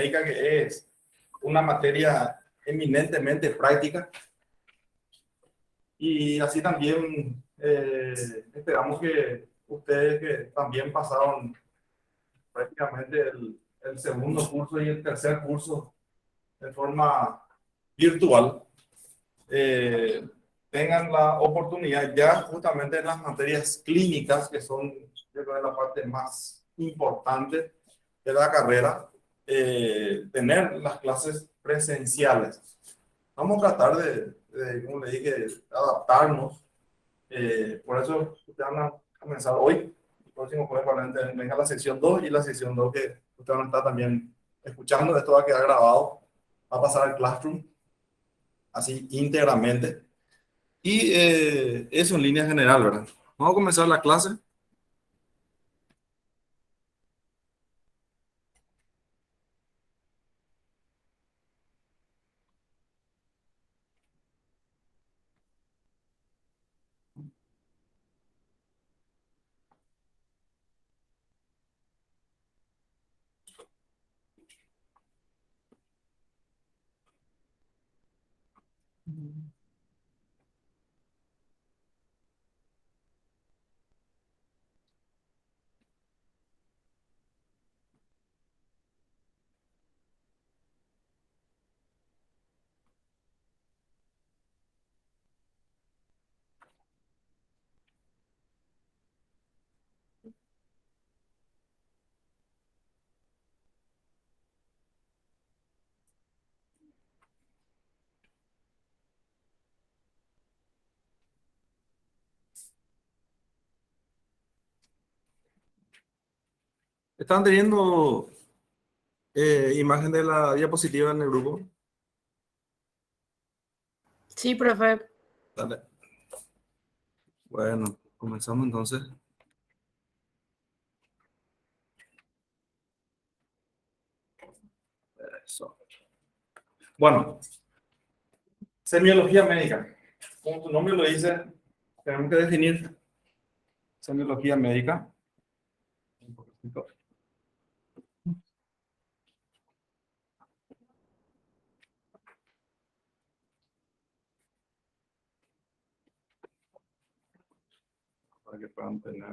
médica, que es una materia eminentemente práctica. Y así también esperamos que ustedes que también pasaron prácticamente el segundo curso y el tercer curso de forma virtual, eh, tengan la oportunidad ya justamente en las materias clínicas, que son, yo creo, la parte más importante de la carrera, tener las clases presenciales. Vamos a tratar como le dije, de adaptarnos. Por eso ustedes van a comenzar hoy. El próximo jueves probablemente venga la sección 2 y la sección 2 que ustedes van a estar también escuchando. Esto va a quedar grabado, va a pasar al Classroom, así íntegramente. Y eso en línea general, ¿verdad? Vamos a comenzar la clase. ¿Están teniendo imagen de la diapositiva en el grupo? Sí, profe. Dale. Bueno, comenzamos entonces. Eso. Bueno, semiología médica. Como tu nombre lo dice, tenemos que definir semiología médica. Para que puedan tener.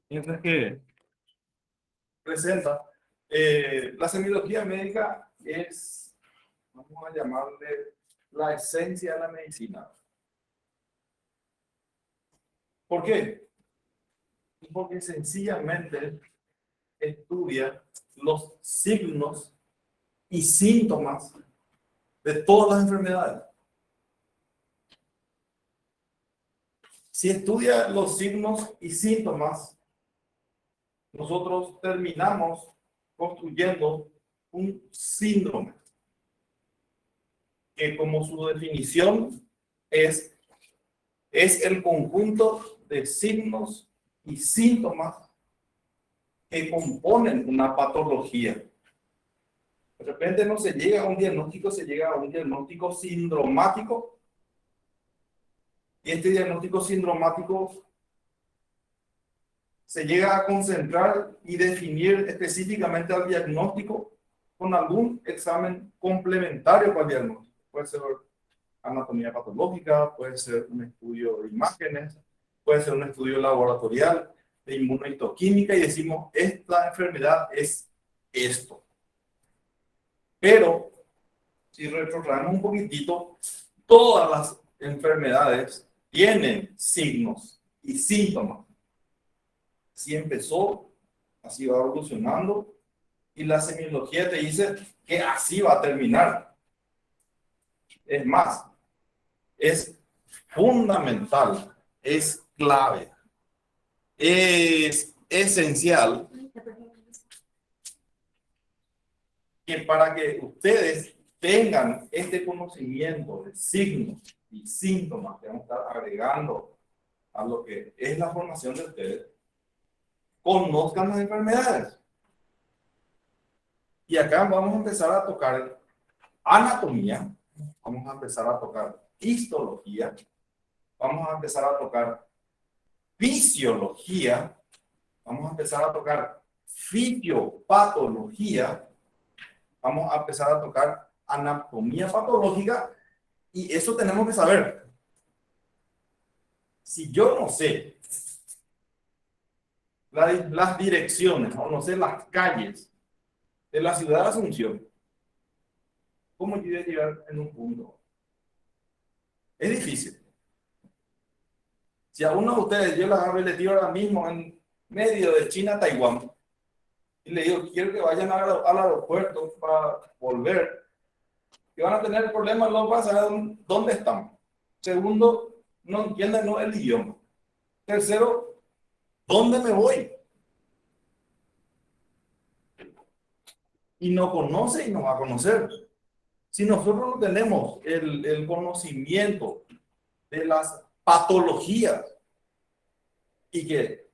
Mientras que presenta, la semiología médica es, vamos a llamarle, la esencia de la medicina. ¿Por qué? Porque sencillamente estudia los signos y síntomas de todas las enfermedades. Si estudia los signos y síntomas, nosotros terminamos construyendo un síndrome, que como su definición es el conjunto de signos y síntomas que componen una patología. De repente no se llega a un diagnóstico, se llega a un diagnóstico sindromático. Y este diagnóstico sindromático se llega a concentrar y definir específicamente al diagnóstico con algún examen complementario para el diagnóstico. Puede ser anatomía patológica, puede ser un estudio de imágenes, puede ser un estudio laboratorial de inmunohistoquímica y decimos, esta enfermedad es esto. Pero, si retrocedemos un poquitito, todas las enfermedades tienen signos y síntomas. Así empezó, así va evolucionando, y la semiología te dice que así va a terminar. Es más, es fundamental, es clave, es esencial que para que ustedes tengan este conocimiento de signos y síntomas que vamos a estar agregando a lo que es la formación de ustedes, conozcan las enfermedades. Y acá vamos a empezar a tocar anatomía, vamos a empezar a tocar histología, vamos a empezar a tocar fisiología, vamos a empezar a tocar fisiopatología, vamos a empezar a tocar anatomía patológica, y eso tenemos que saber. Si yo no sé las direcciones o no sé las calles de la ciudad de Asunción, ¿cómo yo voy a llegar en un punto? Es difícil. Si a uno de ustedes yo les agarro y les tiro ahora mismo en medio de China, Taiwán, y le digo, quiero que vayan al aeropuerto para volver, que van a tener problemas, no van a saber dónde están. Segundo, no entienden el idioma. Tercero, ¿dónde me voy? Y no conoce y no va a conocer. Si nosotros no tenemos el conocimiento de las patologías y que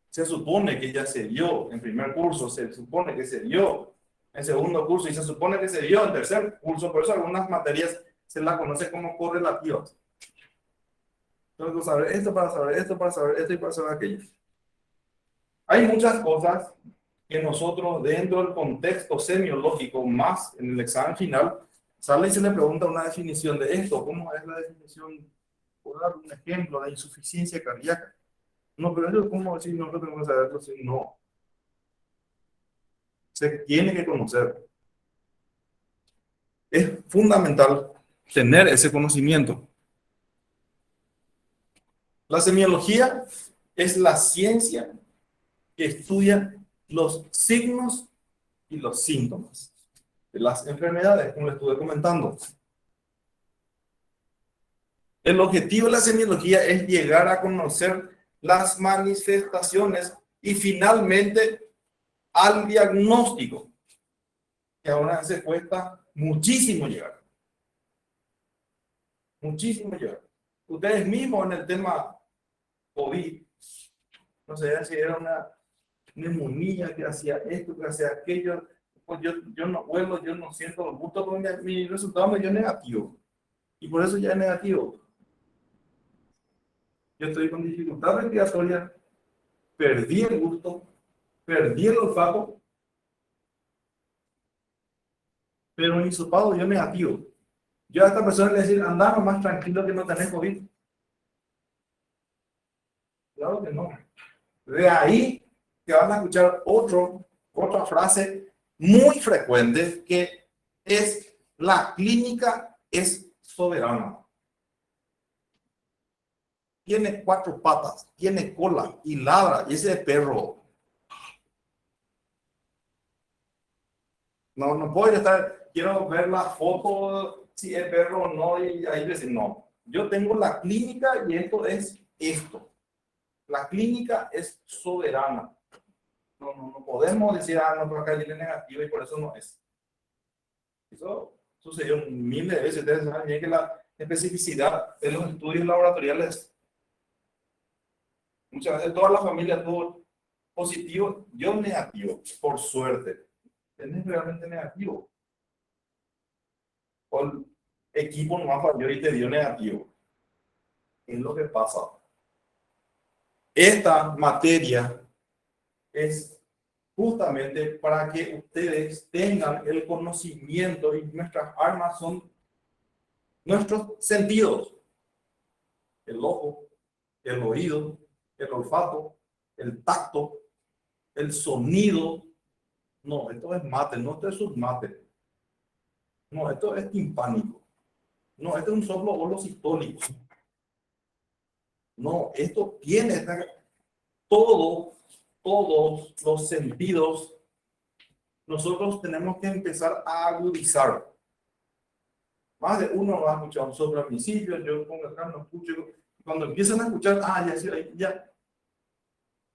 se supone que ya se dio en primer curso, se supone que se dio en segundo curso y se supone que se dio en tercer curso, por eso algunas materias se las conoce como correlativas. Entonces, saber esto para saber esto, para saber esto y para saber aquello. Hay muchas cosas que nosotros dentro del contexto semiológico, más en el examen final, sale y se le pregunta una definición de esto. ¿Cómo es la definición? Por dar un ejemplo de insuficiencia cardíaca. No, pero eso, ¿cómo decir? Nosotros tenemos que saberlo. Si no, se tiene que conocer. Es fundamental tener ese conocimiento. La semiología es la ciencia que estudia los signos y los síntomas de las enfermedades, como les estuve comentando. El objetivo de la semiología es llegar a conocer las manifestaciones y finalmente al diagnóstico, que ahora se cuesta muchísimo llegar. Muchísimo llegar. Ustedes mismos en el tema COVID, no sé si era una neumonía que hacía esto, que hacía aquello, pues yo no vuelo, yo no siento el gusto, porque mi resultado me dio negativo. Y por eso ya es negativo. Yo estoy con dificultad respiratoria, perdí el gusto, perdí el olfato, pero mi hisopado dio negativo. Yo a esta persona le decir, anda más tranquilo que no tenés COVID. Claro que no. De ahí que van a escuchar otra frase muy frecuente que es: la clínica es soberana. Tiene 4 patas, tiene cola y ladra, y ese perro. No puedo estar, quiero ver la foto, si es perro o no, y ahí decir, no. Yo tengo la clínica y esto es esto. La clínica es soberana. No podemos decir, no, pero acá viene negativo y por eso no es. Eso sucedió miles de veces. Ustedes saben bien que la especificidad de los estudios laboratoriales, muchas veces toda la familia tuvo positivo, yo negativo, por suerte. Es realmente negativo. O el equipo nomás falló y te dio negativo. Es lo que pasa. Esta materia es justamente para que ustedes tengan el conocimiento, y nuestras armas son nuestros sentidos: el ojo, el oído, el olfato, el tacto, el sonido. No, esto es mate, no, esto es submate. No, esto es timpánico. No, esto es un soplo holosistólico. No, esto tiene todos los sentidos. Nosotros tenemos que empezar a agudizar. Más de uno va a escuchar un soplo al principio, yo pongo acá, no escucho. Cuando empiezan a escuchar, ya.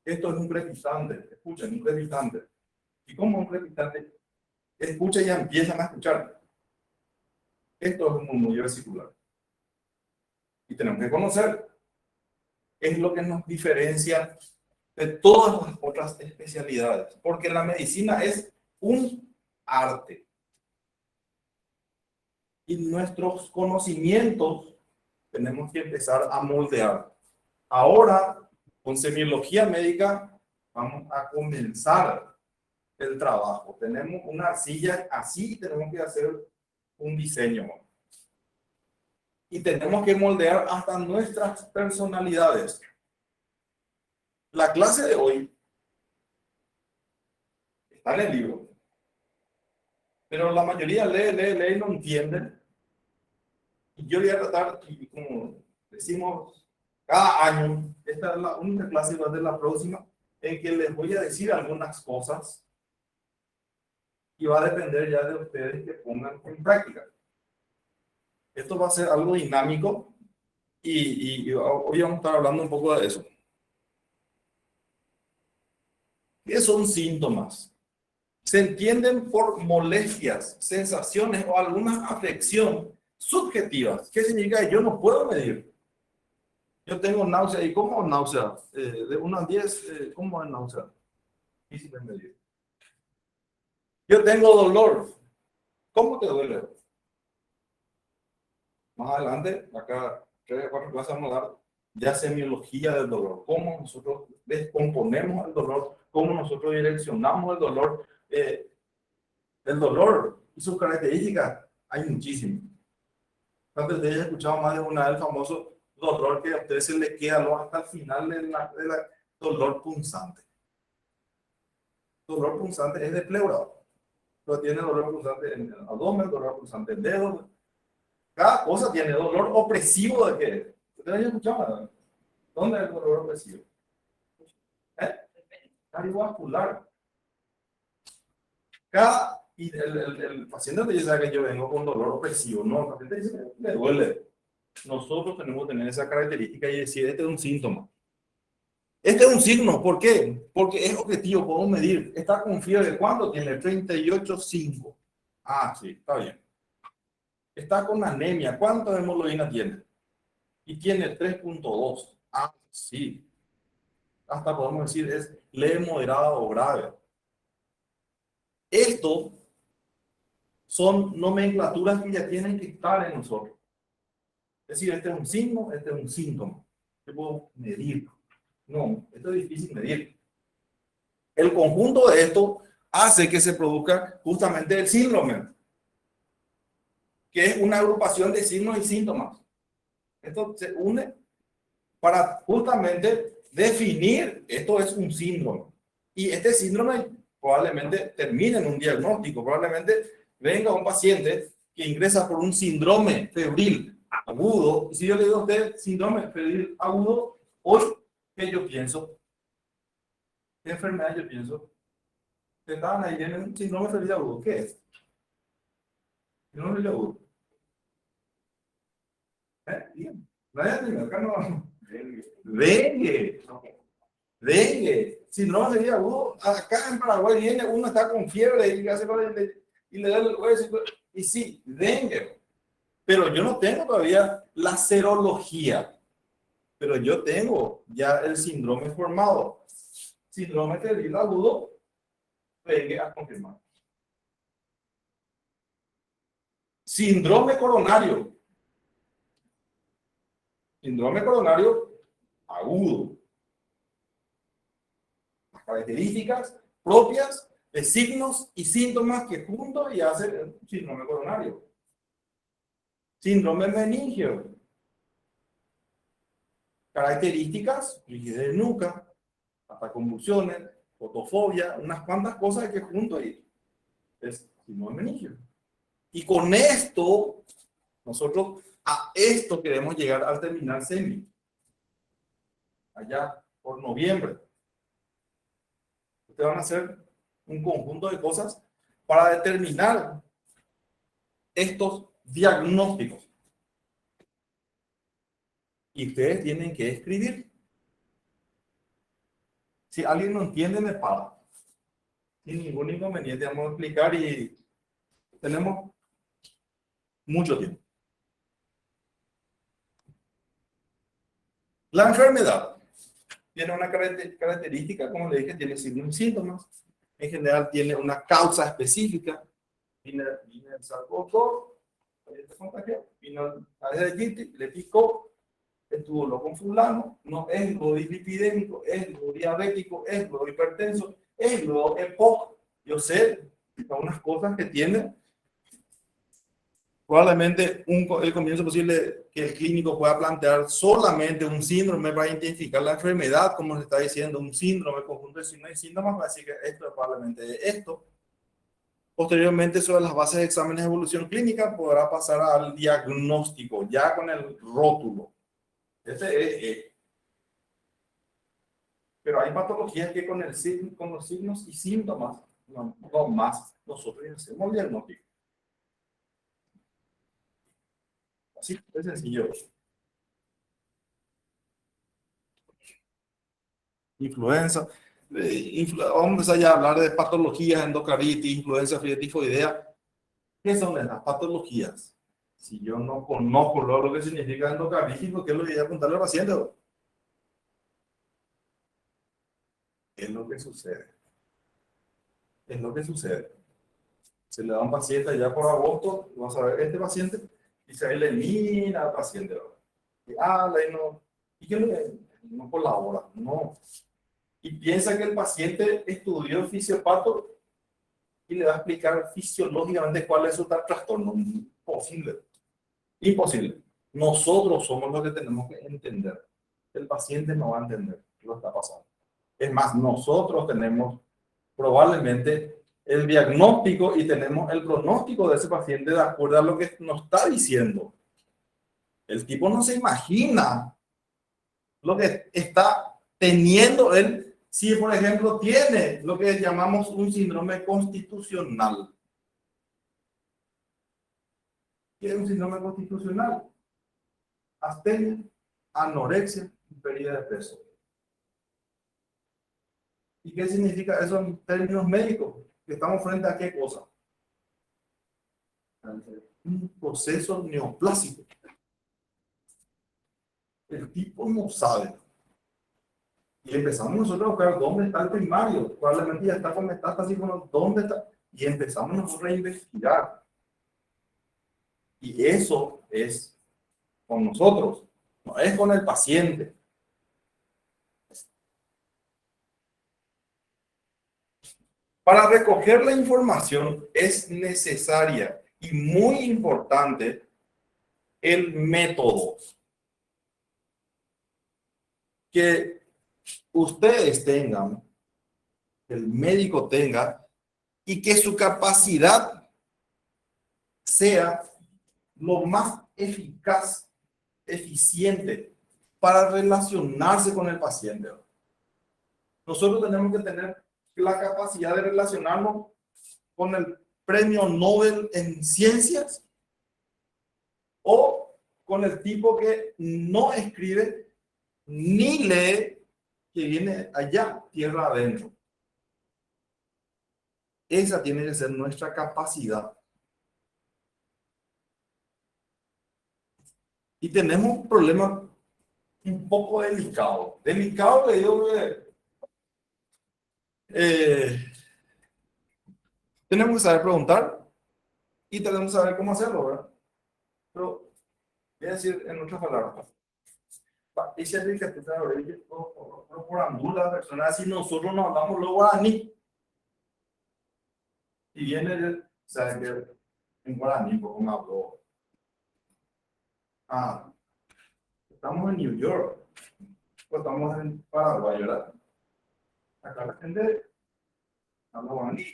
Esto es un crepitante, escuchen, un crepitante. ¿Y cómo un crepitante? Escucha y ya empiezan a escuchar. Esto es un murmullo vesicular. Y tenemos que conocer. Es lo que nos diferencia de todas las otras especialidades, porque la medicina es un arte. Y nuestros conocimientos tenemos que empezar a moldear. Ahora, con semiología médica, vamos a comenzar el trabajo. Tenemos una arcilla así, tenemos que hacer un diseño. Y tenemos que moldear hasta nuestras personalidades. La clase de hoy está en el libro, pero la mayoría lee y no entiende. Y yo voy a tratar, y como decimos cada año, esta es la única clase, va a ser la próxima, en que les voy a decir algunas cosas y va a depender ya de ustedes que pongan en práctica. Esto va a ser algo dinámico y hoy vamos a estar hablando un poco de eso. ¿Qué son síntomas? Se entienden por molestias, sensaciones o alguna afección subjetivas. ¿Qué significa? Yo no puedo medir. Yo tengo náusea. ¿Y cómo náusea? De 1 a 10, ¿cómo es náusea? Difícil de medir. Yo tengo dolor. ¿Cómo te duele? Más adelante, acá 3 o 4 clases vamos a dar ya semiología del dolor. Cómo nosotros descomponemos el dolor, cómo nosotros direccionamos el dolor. El dolor y sus características, hay muchísimo. Tal vez ustedes han escuchado más de una vez el famoso dolor que a ustedes se les queda hasta el final de la dolor punzante. Dolor punzante es de pleura. Pero tiene dolor punzante en el abdomen, dolor punzante en dedos. Cada cosa tiene dolor opresivo de que. ¿Ustedes han escuchado? ¿Dónde es el dolor opresivo? Cardiovascular. Y el paciente te dice que yo vengo con dolor opresivo. No, el paciente dice que me duele. Nosotros tenemos que tener esa característica y decir, este es un síntoma. Este es un signo. ¿Por qué? Porque es objetivo, podemos medir. Está con fiebre. ¿Cuánto tiene? 38,5. Ah, sí, está bien. Está con anemia. ¿Cuánto de hemoglobina tiene? Y tiene 3,2. Ah, sí. Hasta podemos decir es leve, moderada o grave. Esto son nomenclaturas que ya tienen que estar en nosotros. Es decir, este es un signo, este es un síntoma. ¿Qué puedo medir? No, esto es difícil medir. El conjunto de esto hace que se produzca justamente el síndrome, que es una agrupación de signos y síntomas. Esto se une para justamente definir, esto es un síndrome. Y este síndrome probablemente termine en un diagnóstico, probablemente venga un paciente que ingresa por un síndrome febril agudo. Y si yo le digo a usted síndrome febril agudo, hoy, ¿qué yo pienso? ¿Qué enfermedad yo pienso? Que estaban ahí en un síndrome febril agudo. ¿Qué es? Síndrome febril agudo. Bien. Acá no. Dengue. Dengue. Síndrome febril agudo. Acá en Paraguay viene, uno está con fiebre y hace y le da el hueso. Y sí, dengue. Pero yo no tengo todavía la serología. Pero yo tengo ya el síndrome formado. Síndrome febril agudo, dengue a confirmar. Síndrome coronario. Síndrome coronario agudo. Las características propias de signos y síntomas que juntos y hacen el síndrome coronario. Síndrome meningio. Características, rigidez de nuca, hasta convulsiones, fotofobia, unas cuantas cosas que junto ahí es síndrome meningio. Y con esto, nosotros a esto queremos llegar al terminar semi. Allá por noviembre. Ustedes van a hacer un conjunto de cosas para determinar estos diagnósticos. Y ustedes tienen que escribir. Si alguien no entiende, me para. Sin ningún inconveniente, vamos a explicar y tenemos mucho tiempo. La enfermedad tiene una característica, como le dije, tiene signos y síntomas. En general tiene una causa específica. Vino el sarcófago, se contagió, vino a le picó, estuvo con fulano, no es lo dislipidémico, es lo diabético, es lo hipertenso, es lo EPOC. Yo sé, son unas cosas que tiene. Probablemente el comienzo posible que el clínico pueda plantear solamente un síndrome para identificar la enfermedad, como se está diciendo, un síndrome, conjunto de signos y síntomas, así que esto es probablemente esto. Posteriormente, sobre las bases de exámenes de evolución clínica, podrá pasar al diagnóstico, ya con el rótulo. Pero hay patologías que con los signos y síntomas, no más, nosotros hacemos el diagnóstico. Así es sencillo. Influenza. Vamos a empezar ya a hablar de patologías, endocarditis, influenza, tifoidea. ¿Qué son esas patologías? Si yo no conozco lo que significa endocarditis, ¿qué le voy a contarle al paciente? Es lo que sucede. Es lo que sucede. Se le da un paciente ya por agosto, vamos a ver este paciente, y se le mira al paciente. Y habla y no. ¿Y qué no colabora? No. Y piensa que el paciente estudió fisiopato y le va a explicar fisiológicamente cuál es su trastorno. Imposible. Imposible. Nosotros somos los que tenemos que entender. El paciente no va a entender lo que está pasando. Es más, nosotros tenemos probablemente el diagnóstico y tenemos el pronóstico de ese paciente de acuerdo a lo que nos está diciendo. El tipo no se imagina lo que está teniendo él, si por ejemplo tiene lo que llamamos un síndrome constitucional. ¿Qué es un síndrome constitucional? Astenia, anorexia y pérdida de peso. ¿Y qué significa eso en términos médicos? Que estamos frente a qué cosa? Un proceso neoplásico. El tipo no sabe. Y empezamos nosotros a buscar dónde está el primario. Probablemente ya está con metástasis, ¿dónde está? Y empezamos nosotros a investigar. Y eso es con nosotros, no es con el paciente. Para recoger la información es necesaria y muy importante el método. Que ustedes tengan, que el médico tenga, y que su capacidad sea lo más eficaz, eficiente para relacionarse con el paciente. Nosotros tenemos que tener la capacidad de relacionarnos con el premio Nobel en ciencias o con el tipo que no escribe ni lee, que viene allá, tierra adentro. Esa tiene que ser nuestra capacidad. Y tenemos un problema un poco delicado. Delicado, le digo que tenemos que saber preguntar y tenemos que saber cómo hacerlo, ¿verdad? Pero voy a decir en otras palabras. Y si hay que por andula, personas, si nosotros no hablamos lo guaraní, y viene, o sea, que en guaraní, porque me habló. Estamos en New York, pues estamos en Paraguay, ¿verdad? Acá la gente habla guaraní.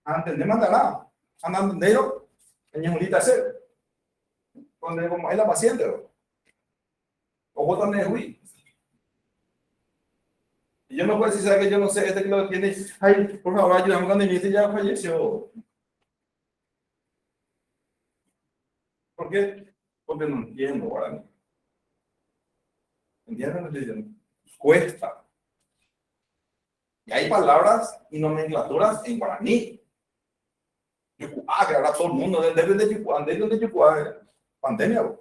¿Entendés? Mandará. ¿Entendieron? En Yamulita hacer. Donde como es la paciente, ¿no? O vos también, uy. Y yo no puedo decir, ¿sabes que yo no sé? Este que lo tiene, ay, por favor, ayúdame cuando mi ya falleció. ¿Por qué? Porque no entiendo guaraní. ¿Entienden? Cuesta. Y hay palabras y nomenclaturas en guaraní. Que ahora todo el mundo, debe de Yucuá, pandemia.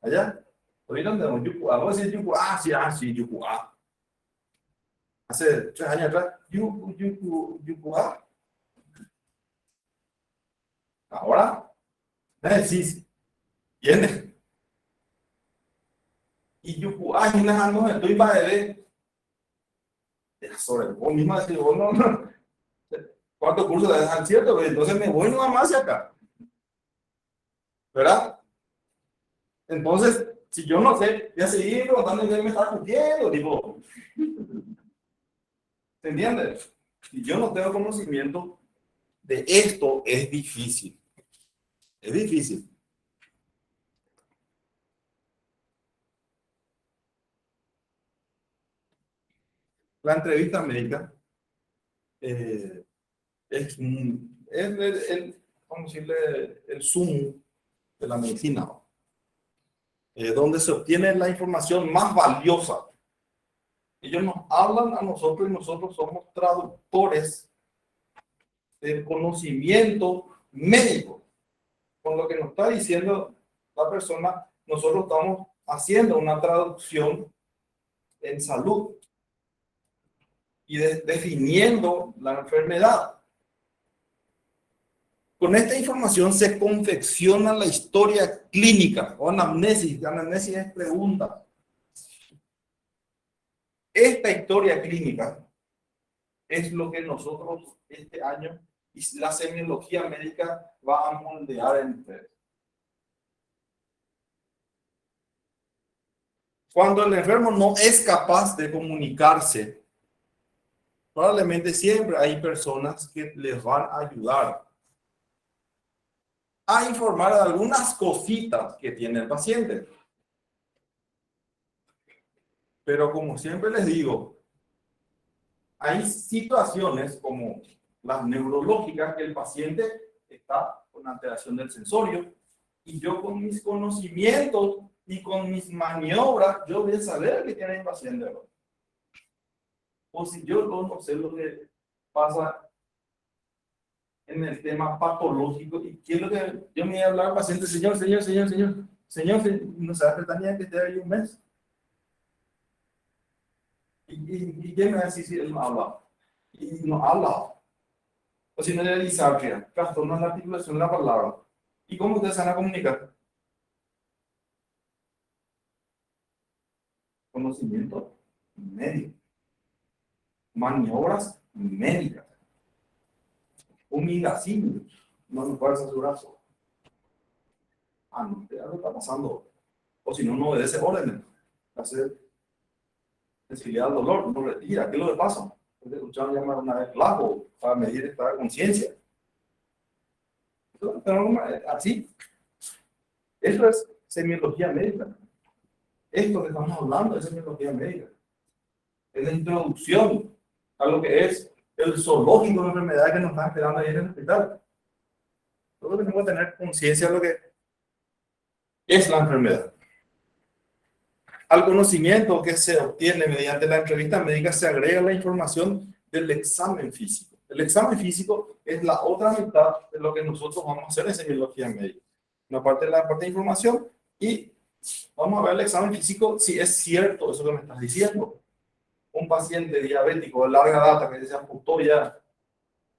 Allá. ¿Oyeron de Yuku A? ¿Vos decís Yuku A? Sí, sí, Yuku A. Hace 3 años atrás, Yuku A. Ahora, me decís, viene. Y Yuku A, y nada, no, estoy para ver. Sobre vos misma decís, vos no. ¿Cuántos cursos te dejan cierto? Entonces me voy nomás hacia acá. ¿Verdad? Entonces, si yo no sé, voy a seguir preguntando qué me está cumpliendo, tipo, ¿se entiende? Si yo no tengo conocimiento de esto, es difícil. Es difícil. La entrevista médica es, vamos a decirle, el sumo de la medicina, donde se obtiene la información más valiosa. Ellos nos hablan a nosotros y nosotros somos traductores del conocimiento médico. Con lo que nos está diciendo la persona, nosotros estamos haciendo una traducción en salud y definiendo la enfermedad. Con esta información se confecciona la historia clínica o anamnesis. Anamnesis es pregunta. Esta historia clínica es lo que nosotros este año y la semiología médica va a moldear en ustedes. Cuando el enfermo no es capaz de comunicarse, probablemente siempre hay personas que les van a ayudar a informar de algunas cositas que tiene el paciente. Pero como siempre les digo, hay situaciones como las neurológicas que el paciente está con alteración del sensorio y yo con mis conocimientos y con mis maniobras, yo voy a saber que tiene el paciente, ¿no? O si yo no sé lo que pasa en el tema patológico y qué es lo que yo me voy a hablar al paciente, señor, no se va a tratar que esté ahí un mes. ¿Y quién me va a decir si él no habla? Y no habla. O si no le disartria, trastorno en la articulación de la palabra. ¿Y cómo ustedes se van a comunicar? Conocimiento médico. Maniobras médicas. Humillación. No me fuerza su brazo. No, algo está pasando. O si no, no obedece órdenes. Hacer sensibilidad al dolor, no retira. ¿Qué es lo que pasa? Escucharon llamar una vez flaco para medir esta conciencia. Así. Eso es semiología médica. Esto que estamos hablando es semiología médica. Es la introducción a lo que es el zoológico de enfermedades que nos están esperando ahí en el hospital. Todos tenemos que tener conciencia de lo que es la enfermedad. Al conocimiento que se obtiene mediante la entrevista médica se agrega la información del examen físico. El examen físico es la otra mitad de lo que nosotros vamos a hacer en semiología médica. Una parte de la parte de información y vamos a ver el examen físico si es cierto eso que me estás diciendo. Un paciente diabético de larga data que se amputó ya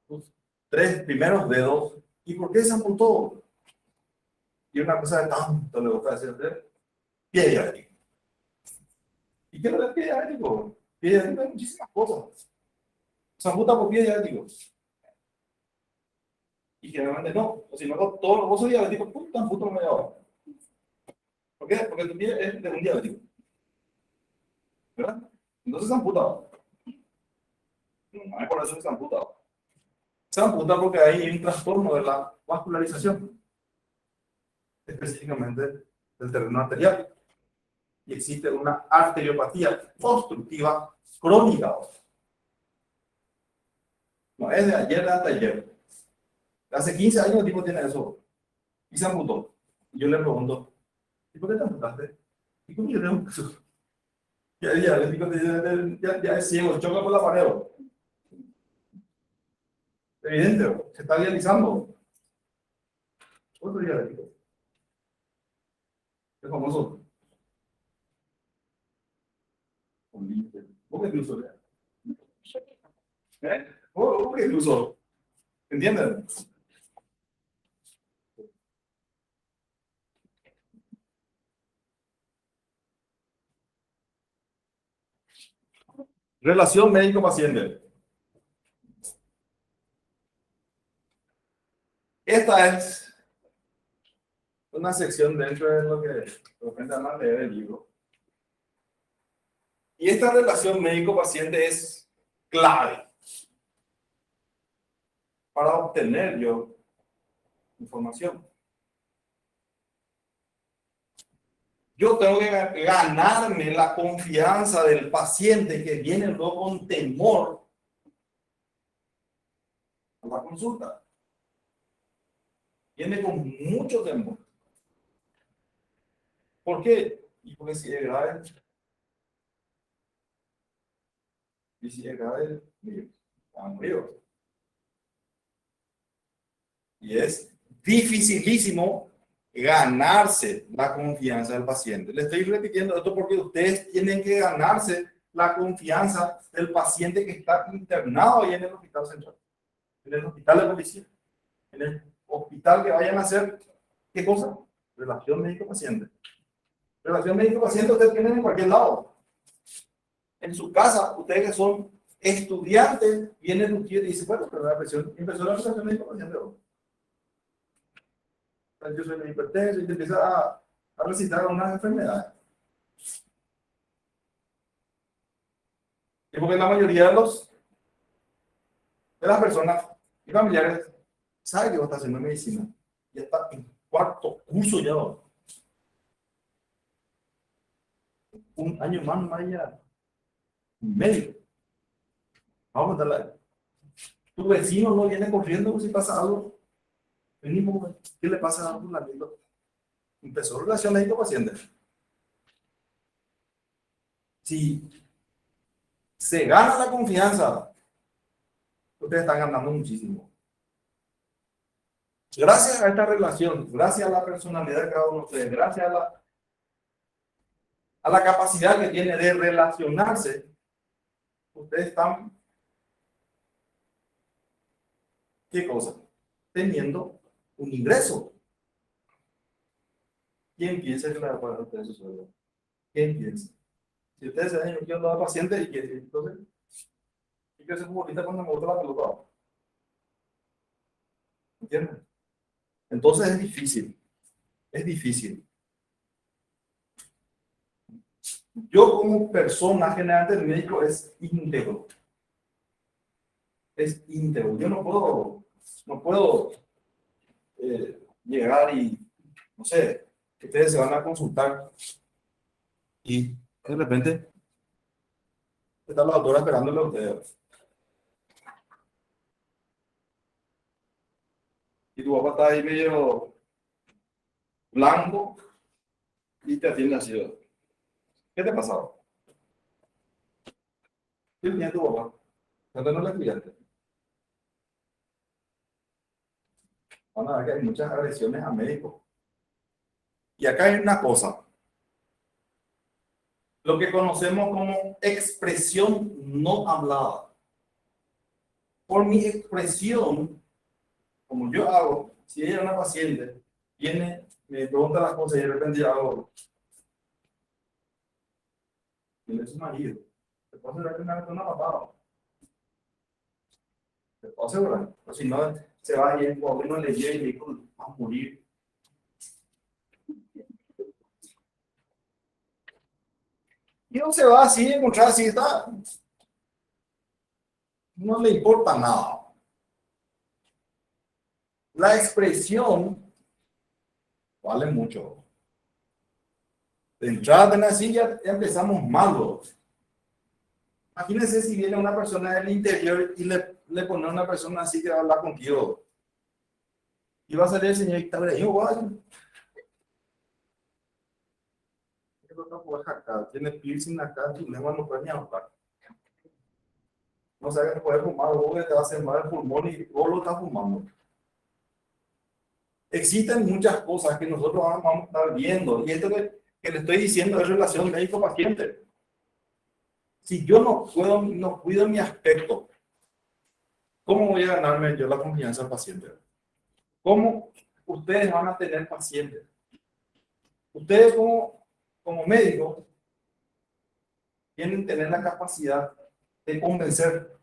sus 3 primeros dedos. ¿Y por qué se amputó? Y una cosa de tanto le gusta decir pie diabético. ¿Y qué es lo que es pie diabético? Pie diabético hay muchísimas cosas. Se amputa por pie diabético. Y generalmente no. O si no, todos los vos diabéticos, te amputan media hora. ¿Por qué? Porque tu pie es de un diabético. ¿Verdad? Entonces se amputa. No es por eso que se amputa. Se amputa porque hay un trastorno de la vascularización, específicamente del terreno arterial. Y existe una arteriopatía obstructiva crónica. No es de ayer, de hasta ayer. Hace 15 años el tipo tiene eso. Y se amputó. Y yo le pregunto, ¿y por qué te amputaste? ¿Y cómo yo tengo eso? Ya es ciego, choca por la pared. Evidente, se está dializando. Otro diabético. El famoso ¿Vos qué incluso? ¿Vos qué incluso? ¿Entiendes? Relación médico-paciente. Esta es una sección dentro de lo que van a leer el libro. Y esta relación médico-paciente es clave para obtener yo información. Yo tengo que ganarme la confianza del paciente que viene luego con temor a la consulta. Viene con mucho temor. ¿Por qué? Y porque si es grave, está murió. Y es dificilísimo ganarse la confianza del paciente. Le estoy repitiendo esto porque ustedes tienen que ganarse la confianza del paciente que está internado ahí en el hospital central, en el hospital de policía, en el hospital que vayan a hacer, ¿qué cosa? Relación médico-paciente. Relación médico-paciente ustedes tienen en cualquier lado. En su casa, ustedes que son estudiantes, vienen un tío y dicen, bueno, pero la presión, empezó la relación médico-paciente. Yo soy la hipertenso y te empieza a recitar unas enfermedades. Y porque la mayoría de las personas y familiares saben que vos estás haciendo medicina. Ya está en cuarto curso ya. Un año más ya. Médico. Vamos a contarle. Tu vecino no viene corriendo si pasa algo. Mínimo, ¿qué le pasa a un amigo? Empezó relación médico-paciente. Si se gana la confianza, ustedes están ganando muchísimo. Gracias a esta relación, gracias a la personalidad de cada uno de ustedes, gracias a la capacidad que tiene de relacionarse, ustedes están, ¿qué cosa? Teniendo un ingreso. ¿Quién piensa que le va a pagar a ustedes su sueldo? ¿Quién piensa? Si ustedes se ven yo no paciente y que entonces, ¿y qué hace futbolista cuando me gusta la pelota? ¿Entienden? Entonces es difícil. Es difícil. Yo como persona, generalmente el médico es íntegro. Es íntegro. Yo no puedo llegar y, no sé, que ustedes se van a consultar y de repente está la doctora esperándole a ustedes. Y tu papá está ahí medio blanco y te atiende así. ¿Qué te ha pasado? ¿Qué tiene tu papá? ¿Dónde no le cuidaste? Van a ver que hay muchas agresiones a médicos. Y acá hay una cosa. Lo que conocemos como expresión no hablada. Por mi expresión, como yo hago, si ella es una paciente, viene, me pregunta las cosas y de repente yo hago, ¿quién es su marido? ¿Te puedo asegurar que una patada? ¿Te puedo asegurar? O si no, se va y el pobre no le llega y le dijo, va a morir. Y no se va así, encontrar así, está. No le importa nada. La expresión vale mucho. De entrada en la silla ya empezamos mal. Imagínense si viene una persona del interior y le pone a una persona así que va a hablar contigo. Y va a salir el señor y está igual. Tiene piercing acá, tu lengua no puede ni hablar. No sabes que puedes fumar, vos te va a hacer mal el pulmón y vos lo estás fumando. Existen muchas cosas que nosotros vamos a estar viendo. Y esto que le estoy diciendo es relación médico-paciente. Si yo no cuido mi aspecto, ¿cómo voy a ganarme yo la confianza del paciente? ¿Cómo ustedes van a tener pacientes? Ustedes como médicos tienen que tener la capacidad de convencer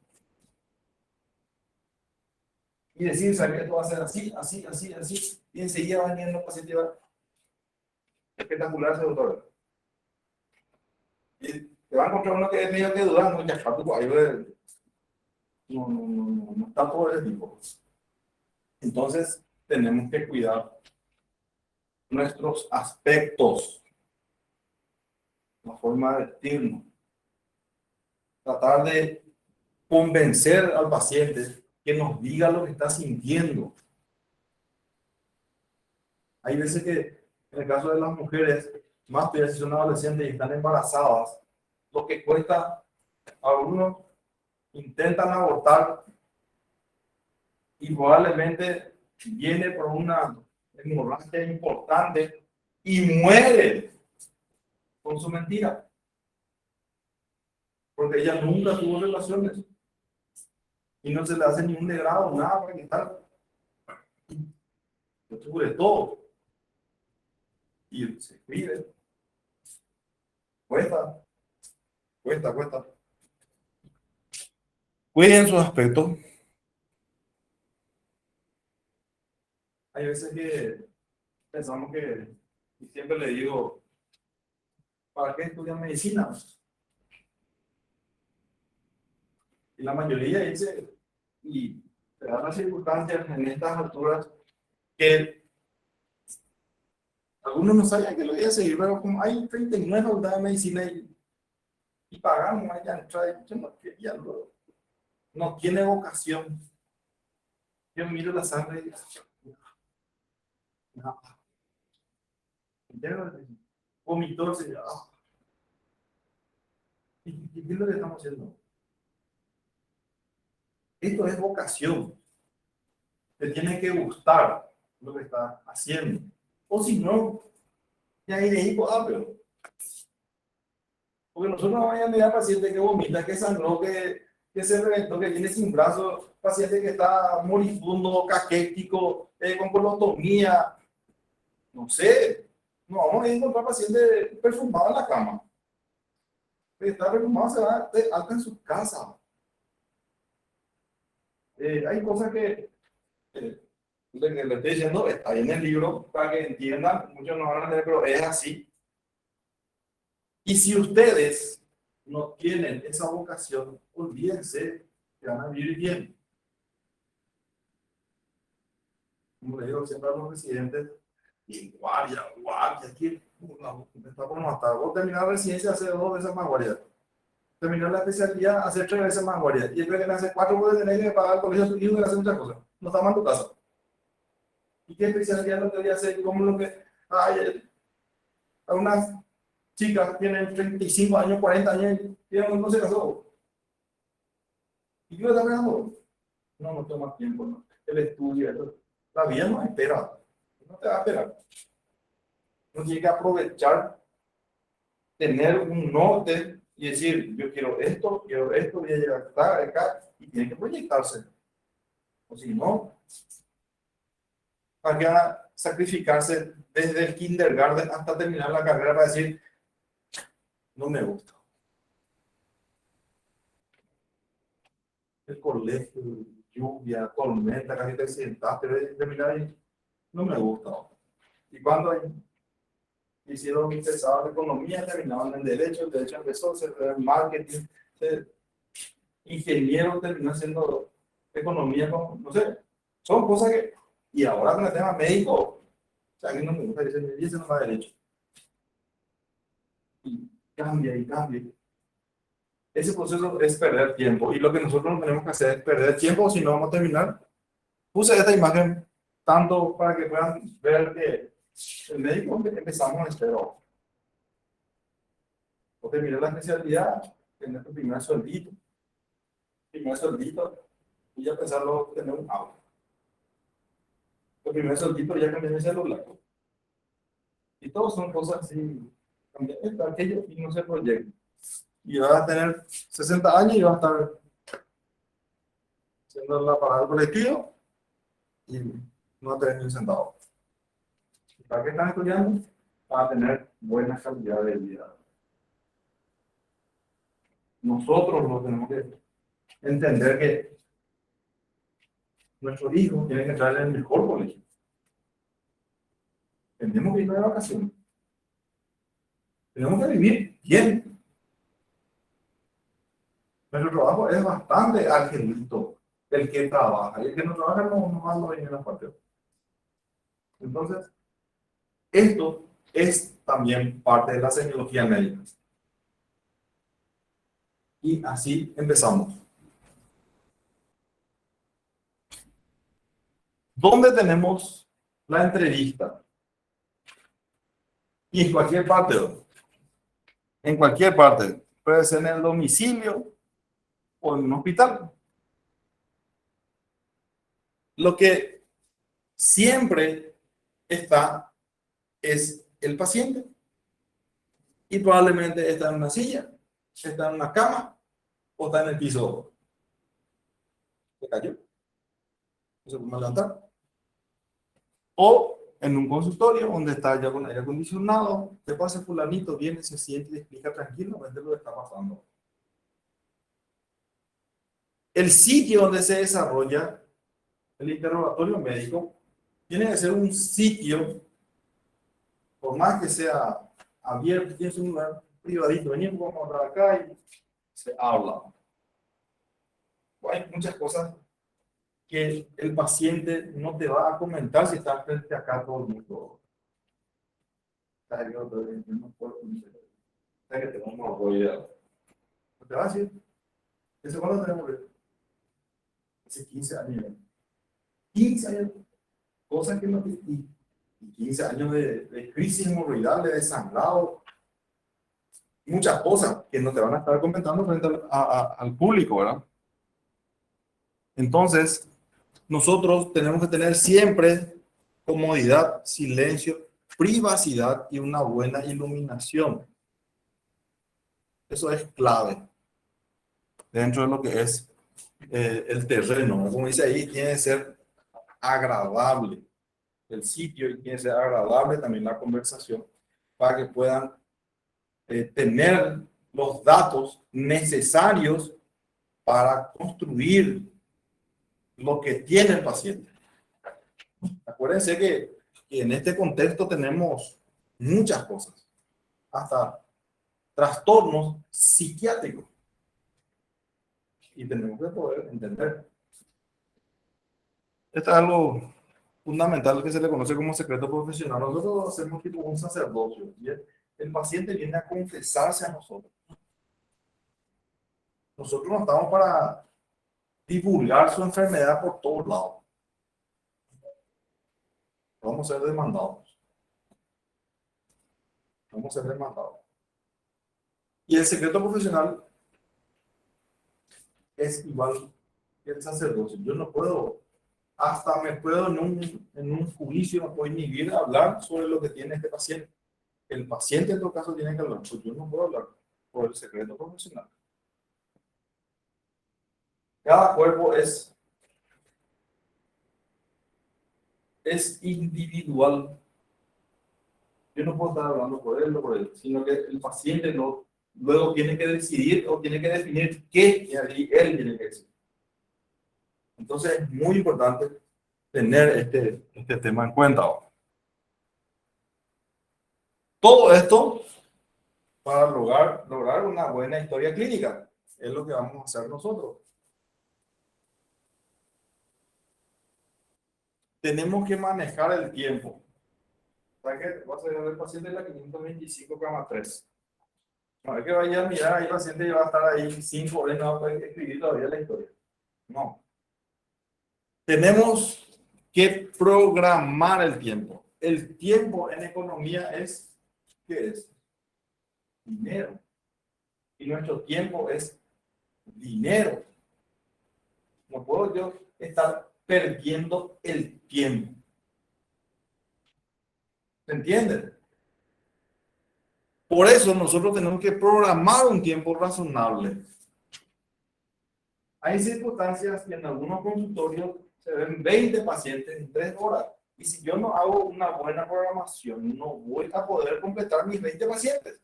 y decir, ¿sabes? Esto va a ser así, así, así, así, y enseguida van viendo el paciente y va espectacular ese doctor. Y te va a encontrar uno que es medio que dudando, ya está, ahí no está todo el tipo. Entonces, tenemos que cuidar nuestros aspectos, la forma de vestirnos, tratar de convencer al paciente que nos diga lo que está sintiendo. Hay veces que, en el caso de las mujeres, más todavía si son adolescentes y están embarazadas, lo que cuesta, algunos intentan abortar y probablemente viene por una hemorragia importante y muere con su mentira, porque ella nunca tuvo relaciones y no se le hace ningún degrado, nada para quitar. Yo tuve todo y se cuide. Cuesta, cuesta. Cuiden su aspecto. Hay veces que pensamos que, y siempre le digo, ¿para qué estudian medicina? Y la mayoría dice, y se dan las circunstancias en estas alturas, que algunos no sabían que lo iba a seguir, pero como hay 39 facultades de medicina y pagamos, ya entra, yo no quería, no tiene vocación. Yo miro la sangre y digo, no, vomitó, se ¿y qué es lo que estamos haciendo? Esto es vocación. Te tiene que gustar lo que está haciendo. O si no, ya hay de ahí, pero porque nosotros no vamos a mirar paciente que vomita, que sangró, que se reventó, que viene sin brazo, paciente que está moribundo, caquético, con colotomía, no sé. No vamos a encontrar paciente perfumado en la cama. Que está perfumado se va alta en su casa. Hay cosas que le estoy diciendo, está ahí en el libro para que entiendan, muchos no van a entender, pero es así. Y si ustedes no tienen esa vocación, olvídense que van a vivir bien. Como le digo siempre a los residentes, y guardia, aquí me está por matar. Vos terminar la residencia, hacer 2 veces más guardia. Terminar la especialidad, hacer 3 veces más guardia. Y después que le hace 4, puede tener que pagar el colegio a su hijo y hacer muchas cosas. No está mal en tu casa. ¿Y qué especialidad no te voy a hacer? Como lo que hay algunas chicas tienen 35 años, 40 años y no se casó. ¿Y qué está esperando? No toma tiempo, no. El estudio, la vida no espera. No te va a esperar. Uno tiene que aprovechar, tener un norte y decir, yo quiero esto, voy a llegar acá, y tiene que proyectarse. O si no, ¿para qué van a sacrificarse desde el kindergarten hasta terminar la carrera para decir, no me gusta? El colegio, lluvia, tormenta, casi te sentaste, terminar y no me gusta. Y cuando hicieron empezaron economía, terminaban en derecho, el derecho empezó, se fue en marketing, ingeniero terminó haciendo economía, no sé, son cosas que, y ahora con el tema médico, o sea, a mí no me gusta, dice no va derecho. Y cambia y cambia. Ese proceso es perder tiempo, y lo que nosotros no tenemos que hacer es perder tiempo, si no vamos a terminar. Puse esta imagen tanto para que puedan ver que el médico empezamos en cero. O terminar la especialidad, tener tu primer sueldito, y ya pensarlo tener un auto. El primer sueldito ya cambié mi celular. Y todos son cosas así, cambiar esto, aquello, y no se proyecta. y vas a tener 60 años y vas a estar haciendo la parada del colectivo y no vas a tener ni un centavo. ¿Para qué están estudiando? Para tener buena calidad de vida. Nosotros no tenemos que entender que nuestros hijos tienen que entrar en el mejor colegio. Tenemos que ir de vacaciones. Tenemos que vivir bien. Nuestro trabajo es bastante argelito. El que trabaja y el que no trabaja no va a venir a la parte. Entonces, esto es también parte de la semiología médica. Y así empezamos. ¿Dónde tenemos la entrevista? Y en cualquier parte, ¿no? En cualquier parte. Puede ser en el domicilio o en un hospital. Lo que siempre está es el paciente. Y probablemente está en una silla, está en una cama o está en el piso. Se cayó, no se puede levantar. O en un consultorio donde está ya con aire acondicionado, te pasa fulanito, viene, se siente y te explica tranquilamente lo que está pasando. El sitio donde se desarrolla el interrogatorio médico tiene que ser un sitio, por más que sea abierto, tiene que ser un lugar privadito. Venimos, vamos a hablar acá y se habla. Hay muchas cosas que el paciente no te va a comentar si está frente acá todo el mundo. No te va a decir, ¿eso cuándo tenemos? Hace 15 años. 15 años. Cosas que no. Y 15 años de crisis hemorroidal, de sangrado. Muchas cosas que no te van a estar comentando frente al público, ¿verdad? Entonces, nosotros tenemos que tener siempre comodidad, silencio, privacidad y una buena iluminación. Eso es clave dentro de lo que es el terreno. Como dice ahí, tiene que ser agradable el sitio y tiene que ser agradable también la conversación para que puedan tener los datos necesarios para construir lo que tiene el paciente. Acuérdense que en este contexto tenemos muchas cosas, hasta trastornos psiquiátricos, y tenemos que poder entender. Esto es algo fundamental que se le conoce como secreto profesional. Nosotros hacemos tipo un sacerdocio, y el paciente viene a confesarse a nosotros. Nosotros no estamos para divulgar su enfermedad por todos lados. Vamos a ser demandados. Vamos a ser demandados. Y el secreto profesional es igual que el sacerdocio. Yo no puedo, hasta me puedo en un juicio, no puedo inhibir a hablar sobre lo que tiene este paciente. El paciente en todo caso tiene que hablar, pues yo no puedo hablar por el secreto profesional. Cada cuerpo es individual. Yo no puedo estar hablando por él, sino que el paciente no, luego tiene que decidir o tiene que definir qué él tiene que decir. Entonces es muy importante tener este tema en cuenta. Todo esto para lograr una buena historia clínica. Es lo que vamos a hacer nosotros. Tenemos que manejar el tiempo. ¿Sabes qué? Vas a ver al paciente en la 525,3. No es que vaya a mirar ahí el paciente y va a estar ahí 5 horas y no va a poder escribir todavía la historia. No. Tenemos que programar el tiempo. El tiempo en economía es, ¿qué es? Dinero. Y nuestro tiempo es dinero. No puedo yo estar perdiendo el tiempo. ¿Se entiende? Por eso nosotros tenemos que programar un tiempo razonable. Hay circunstancias que en algunos consultorios se ven 20 pacientes en 3 horas. Y si yo no hago una buena programación, no voy a poder completar mis 20 pacientes.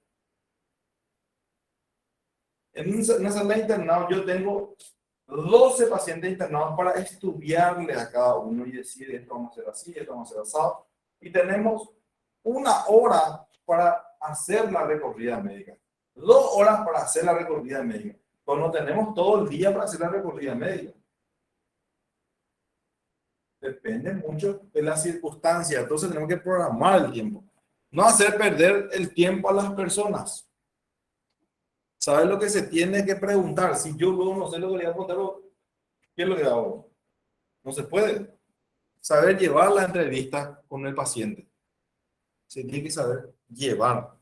En una sala de internado yo tengo 12 pacientes internados para estudiarle a cada uno y decir, esto vamos a hacer así, esto vamos a hacer asado. Y tenemos 1 hora para hacer la recorrida médica. 2 horas para hacer la recorrida médica. Pues no tenemos todo el día para hacer la recorrida médica. Depende mucho de las circunstancias. Entonces tenemos que programar el tiempo. No hacer perder el tiempo a las personas. ¿Sabes lo que se tiene que preguntar? Si yo luego no sé lo que le voy a preguntar, ¿qué es lo que hago? No se puede. Saber llevar la entrevista con el paciente. Se tiene que saber llevar.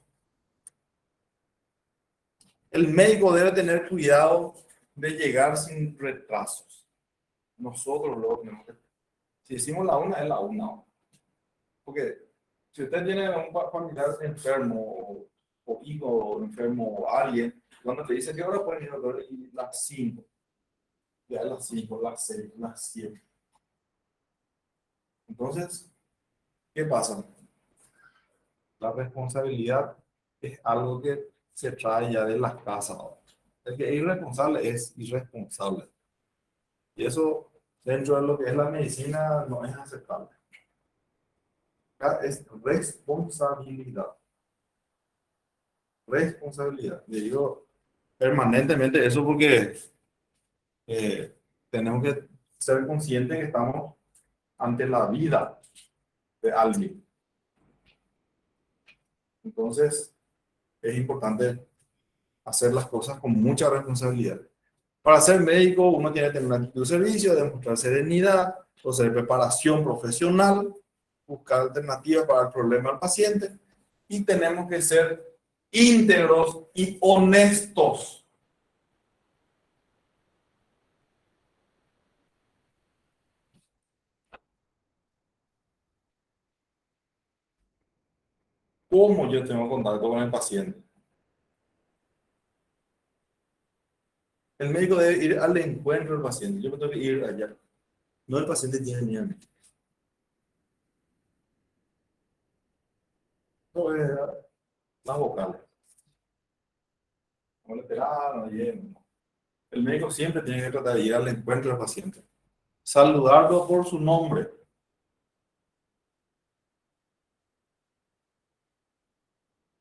El médico debe tener cuidado de llegar sin retrasos. Nosotros luego tenemos que... Si decimos la 1, es la 1. Porque si usted tiene un familiar enfermo o hijo enfermo o alguien, cuando te dice que ahora pueden ir a doctor y las 5, ya las 5, las 6, las 7. Entonces, ¿qué pasa? La responsabilidad es algo que se trae ya de las casas. El que es irresponsable es irresponsable. Y eso, dentro de lo que es la medicina, no es aceptable. Es responsabilidad. Responsabilidad. Le digo permanentemente eso porque tenemos que ser conscientes que estamos ante la vida de alguien. Entonces, es importante hacer las cosas con mucha responsabilidad. Para ser médico, uno tiene que tener una actitud de servicio, demostrar serenidad, hacer preparación profesional, buscar alternativas para el problema del paciente y tenemos que ser íntegros y honestos. ¿Cómo yo tengo contacto con el paciente? El médico debe ir al encuentro del paciente. Yo tengo que ir allá. No el paciente tiene miedo. No es las vocales. No le esperaba, no lleno. El médico siempre tiene que tratar de ir al encuentro del paciente. Saludarlo por su nombre.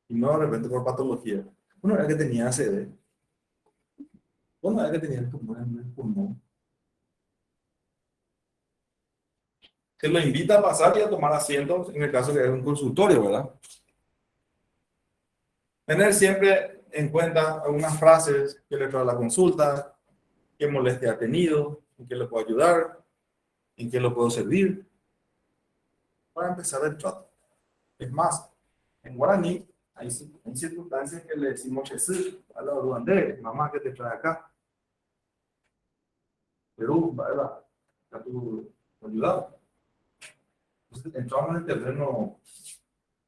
Y no de repente por patología. Una vez que tenía ACV. Una vez que tenía el tumor en el pulmón. Se lo invita a pasar y a tomar asiento en el caso que es un consultorio, ¿verdad? Tener siempre en cuenta algunas frases que le trae la consulta, qué molestia ha tenido, en qué le puedo ayudar, en qué lo puedo servir, para empezar el trato. Es más, en guaraní hay circunstancias que le decimos Jesús, a la ruandé, mamá, ¿qué te trae acá? Perú, ¿verdad? ¿A tu ayudado? Entonces entramos en el terreno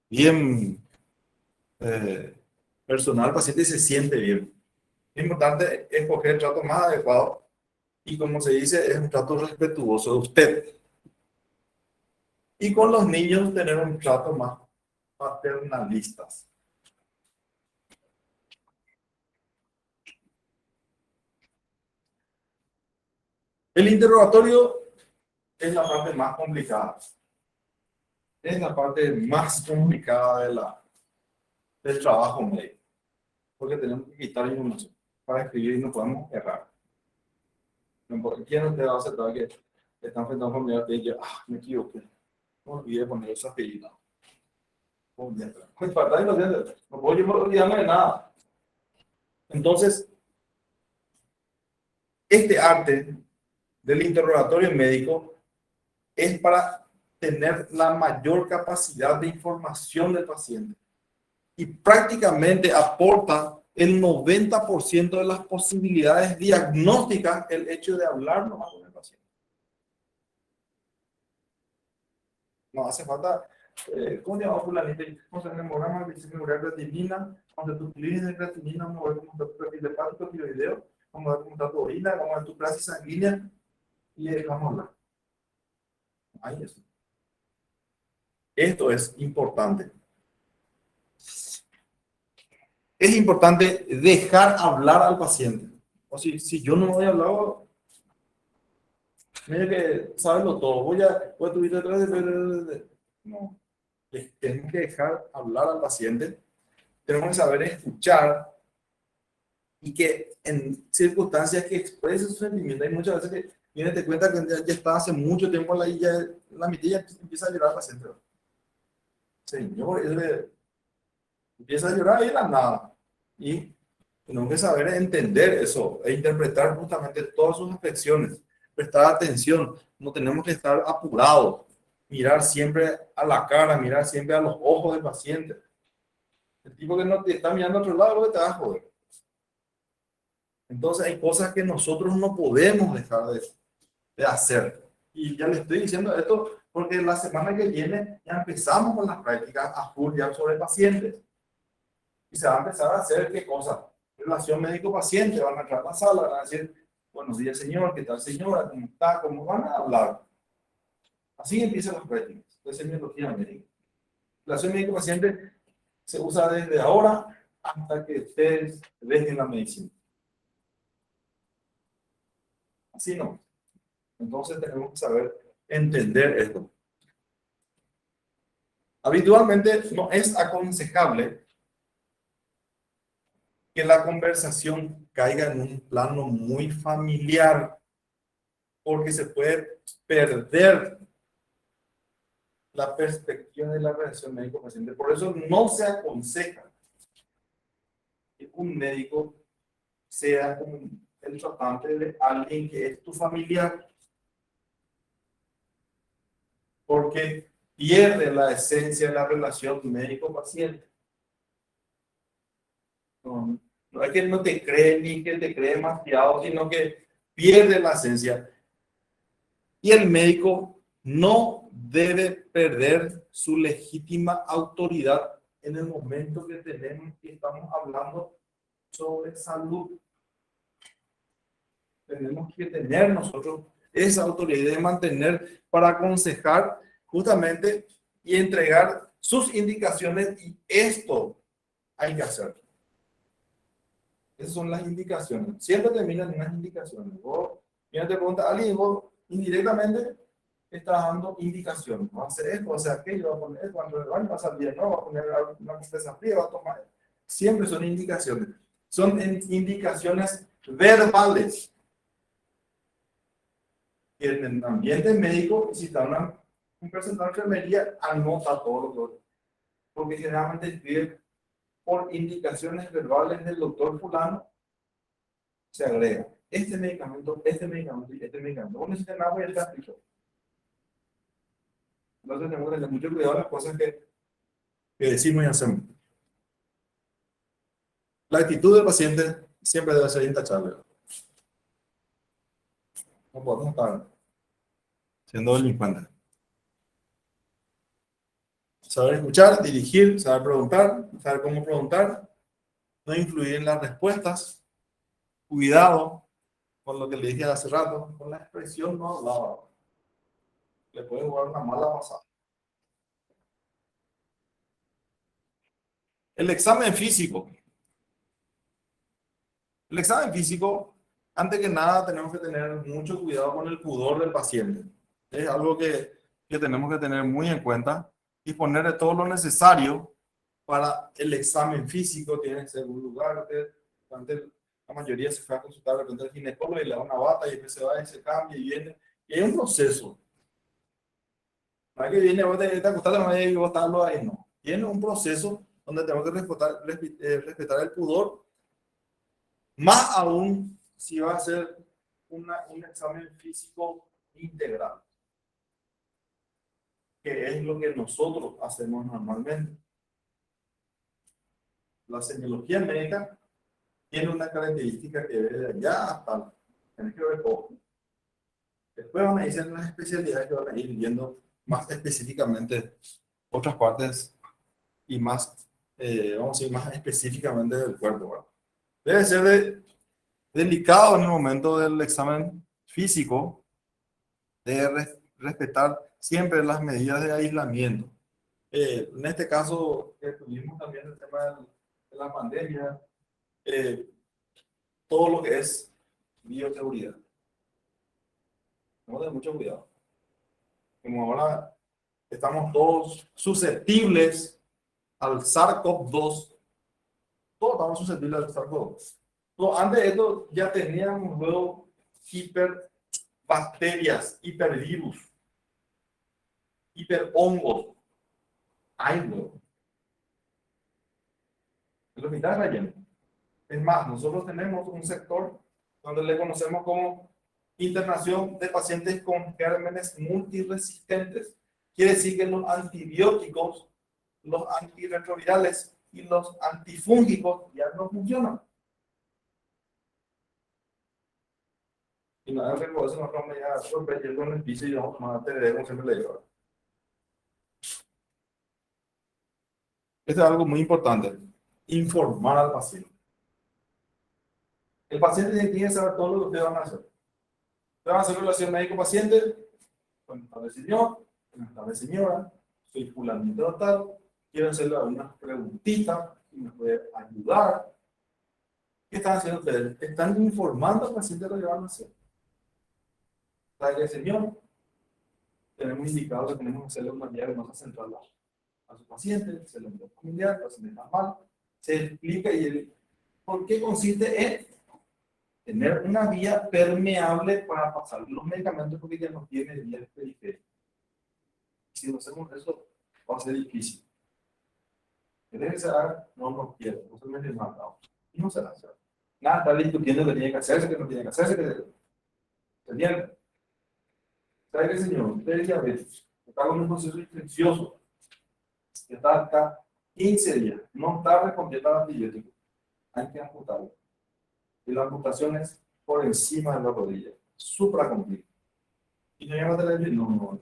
bien personal, el paciente se siente bien. Es importante escoger el trato más adecuado y, como se dice, es un trato respetuoso de usted. Y con los niños tener un trato más paternalistas. El interrogatorio es la parte más complicada. Es la parte más complicada del trabajo médico. Porque tenemos que quitar información para escribir y no podemos errar. ¿Quién te va a aceptar que están frente a un familiar que dice, me equivoqué? No olvidé poner esa apellido. No puedo yo olvidarme de nada. Entonces, este arte del interrogatorio médico es para tener la mayor capacidad de información del paciente y prácticamente aporta el 90% de las posibilidades diagnósticas el hecho de hablar nomás con el paciente. No hace falta ¿cómo te llamas fulanito? Vamos a hacer un hemograma, glicemia, creatinina, vamos a hacer tu clínica de creatinina, vamos a ver cómo está tu perfil hepático, tiroideo, vamos a ver cómo está tu orina, vamos a ver tu clase sanguínea y dejamos hablar. Ahí eso. Esto es importante. Es importante dejar hablar al paciente. O si yo no voy a hablar, mira que sabeslo todo, voy a tu vida atrás de... No, tenemos que dejar hablar al paciente, tenemos que saber escuchar y que en circunstancias que expresen su sentimiento, hay muchas veces que viene te cuenta que ya está hace mucho tiempo en la mitad empieza a llorar el paciente. Señor, empieza a llorar y de la nada. Y tenemos que saber entender eso e interpretar justamente todas sus afecciones, prestar atención, no tenemos que estar apurados, mirar siempre a la cara, mirar siempre a los ojos del paciente. El tipo que no te está mirando a otro lado, lo que te va a joder. Entonces hay cosas que nosotros no podemos dejar de hacer. Y ya le estoy diciendo esto porque la semana que viene ya empezamos con las prácticas a full ya sobre pacientes. Y se va a empezar a hacer qué cosa. Relación médico-paciente, van a entrar a la sala, van a decir, buenos días señor, ¿qué tal señora? ¿Cómo está? ¿Cómo van a hablar? Así empiezan las prácticas de semiología médica. Relación médico-paciente se usa desde ahora hasta que ustedes dejen la medicina. Así no. Entonces tenemos que saber entender esto. Habitualmente no es aconsejable que la conversación caiga en un plano muy familiar, porque se puede perder la perspectiva de la relación médico-paciente. Por eso no se aconseja que un médico sea como el tratante de alguien que es tu familiar, porque pierde la esencia de la relación médico-paciente. No es que no te cree ni que te cree demasiado, sino que pierde la esencia. Y el médico no debe perder su legítima autoridad en el momento que estamos hablando sobre salud. Tenemos que tener nosotros esa autoridad de mantener para aconsejar justamente y entregar sus indicaciones, y esto hay que hacer. Esas son las indicaciones. Siempre terminan en las indicaciones. Vos, te pregunta alguien, vos indirectamente estás dando indicaciones. Va a hacer esto, va a hacer aquello, va a poner esto, va a pasar bien, ¿no? Va a poner una compresa fría, va a tomar. Siempre son indicaciones. Son indicaciones verbales. Y en el ambiente médico, si está un personal de enfermería, anota todo lo que, porque generalmente escribe por indicaciones verbales del doctor fulano, se agrega este medicamento y este medicamento. Vos necesitas nada, ya está escrito. Entonces tenemos que tener mucho cuidado en las cosas que decimos y hacemos. La actitud del paciente siempre debe ser intachable. No podemos estar siendo delincuentes. Saber escuchar, dirigir, saber preguntar, saber cómo preguntar, no influir en las respuestas. Cuidado con lo que le dije hace rato, con la expresión no hablaba. Le puede jugar una mala pasada. El examen físico. El examen físico, antes que nada, tenemos que tener mucho cuidado con el pudor del paciente. Es algo que tenemos que tener muy en cuenta y ponerle todo lo necesario para el examen físico. Tiene que ser un lugar que antes la mayoría se fue a consultar de repente al ginecólogo y le da una bata y después se va y se cambia y viene. Y hay un proceso. No es que viene, vos te acostaste y vos estás ahí, no. Tiene un proceso donde tenemos que respetar el pudor, más aún si va a ser un examen físico integral, que es lo que nosotros hacemos normalmente. La semiología médica tiene una característica que ve de allá hasta el que ver todo. Después van a ir en las especialidades que van a ir viendo más específicamente otras partes y más, vamos a decir, más específicamente del cuerpo, ¿verdad? Debe ser delicado en el momento del examen físico, debe respetar siempre las medidas de aislamiento. En este caso, tuvimos también el tema de la pandemia, eh, todo lo que es bioseguridad. Tenemos que tener mucho cuidado. Como ahora estamos todos susceptibles al SARS-CoV-2, todos estamos susceptibles al SARS-CoV-2. No, antes de esto ya teníamos luego hiperbacterias, hipervirus, hiperhongos. Hay luego. El hospital está lleno. Es más, nosotros tenemos un sector donde le conocemos como internación de pacientes con gérmenes multiresistentes. Quiere decir que los antibióticos, los antirretrovirales y los antifúngicos ya no funcionan. Y nada, por eso nosotros me ya sorprendiendo en el piso y vamos a tomar TDD, como siempre le digo. Esto es algo muy importante, informar al paciente. El paciente tiene que saber todo lo que ustedes van a hacer. Ustedes van a hacer relación médico-paciente. Buenas tardes, señor. Buenas tardes, señora. Soy fulanito tal. Quiero hacerle algunas preguntitas y me puede ayudar. ¿Qué están haciendo ustedes? Están informando al paciente de lo que van a hacer. ¿Sabe, señor? Tenemos indicado que tenemos que hacerle una guía de masa central a su paciente, se lo envía familiar, el paciente está mal. Se explica y por qué consiste en tener una vía permeable para pasar los medicamentos porque ya no tiene vías periféricas. Si no hacemos eso, va a ser difícil. ¿Querés que se haga? No, no quiero. No se me ha mandado. Y no se la hace. Nada, está discutiendo que tiene que hacerse, que no tiene que hacerse, que se entiende. ¿Sabe qué, señor? Usted es diabetes. Está con un proceso infeccioso. Está acá 15 días. No está respondiendo al antibiótico. Hay que amputarlo. Y la amputación es por encima de la rodilla. Supracompleja. Y no llama a decir, no, no.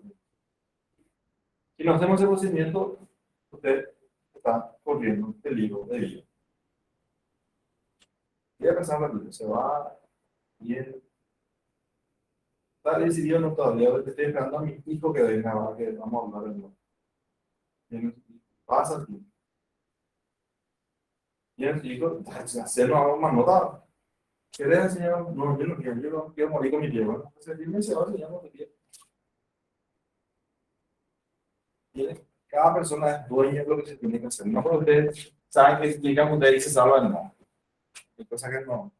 Si no hacemos ese procedimiento, usted está corriendo peligro de vida. Y a pensar que se va bien. Está decidido no todavía, porque estoy esperando a mi hijo que venga, ahora que vamos a hablar de nuevo. Pasa aquí. Y el chico, hacerlo más notable. ¿Querés enseñar? No, yo no quiero morir con mi pie. Bueno, entonces dime si ahora enseñamos de pie. Cada persona es dueña de lo que se tiene que hacer. No porque ustedes saben que explican, ustedes dicen salva el no. Hay cosas que no.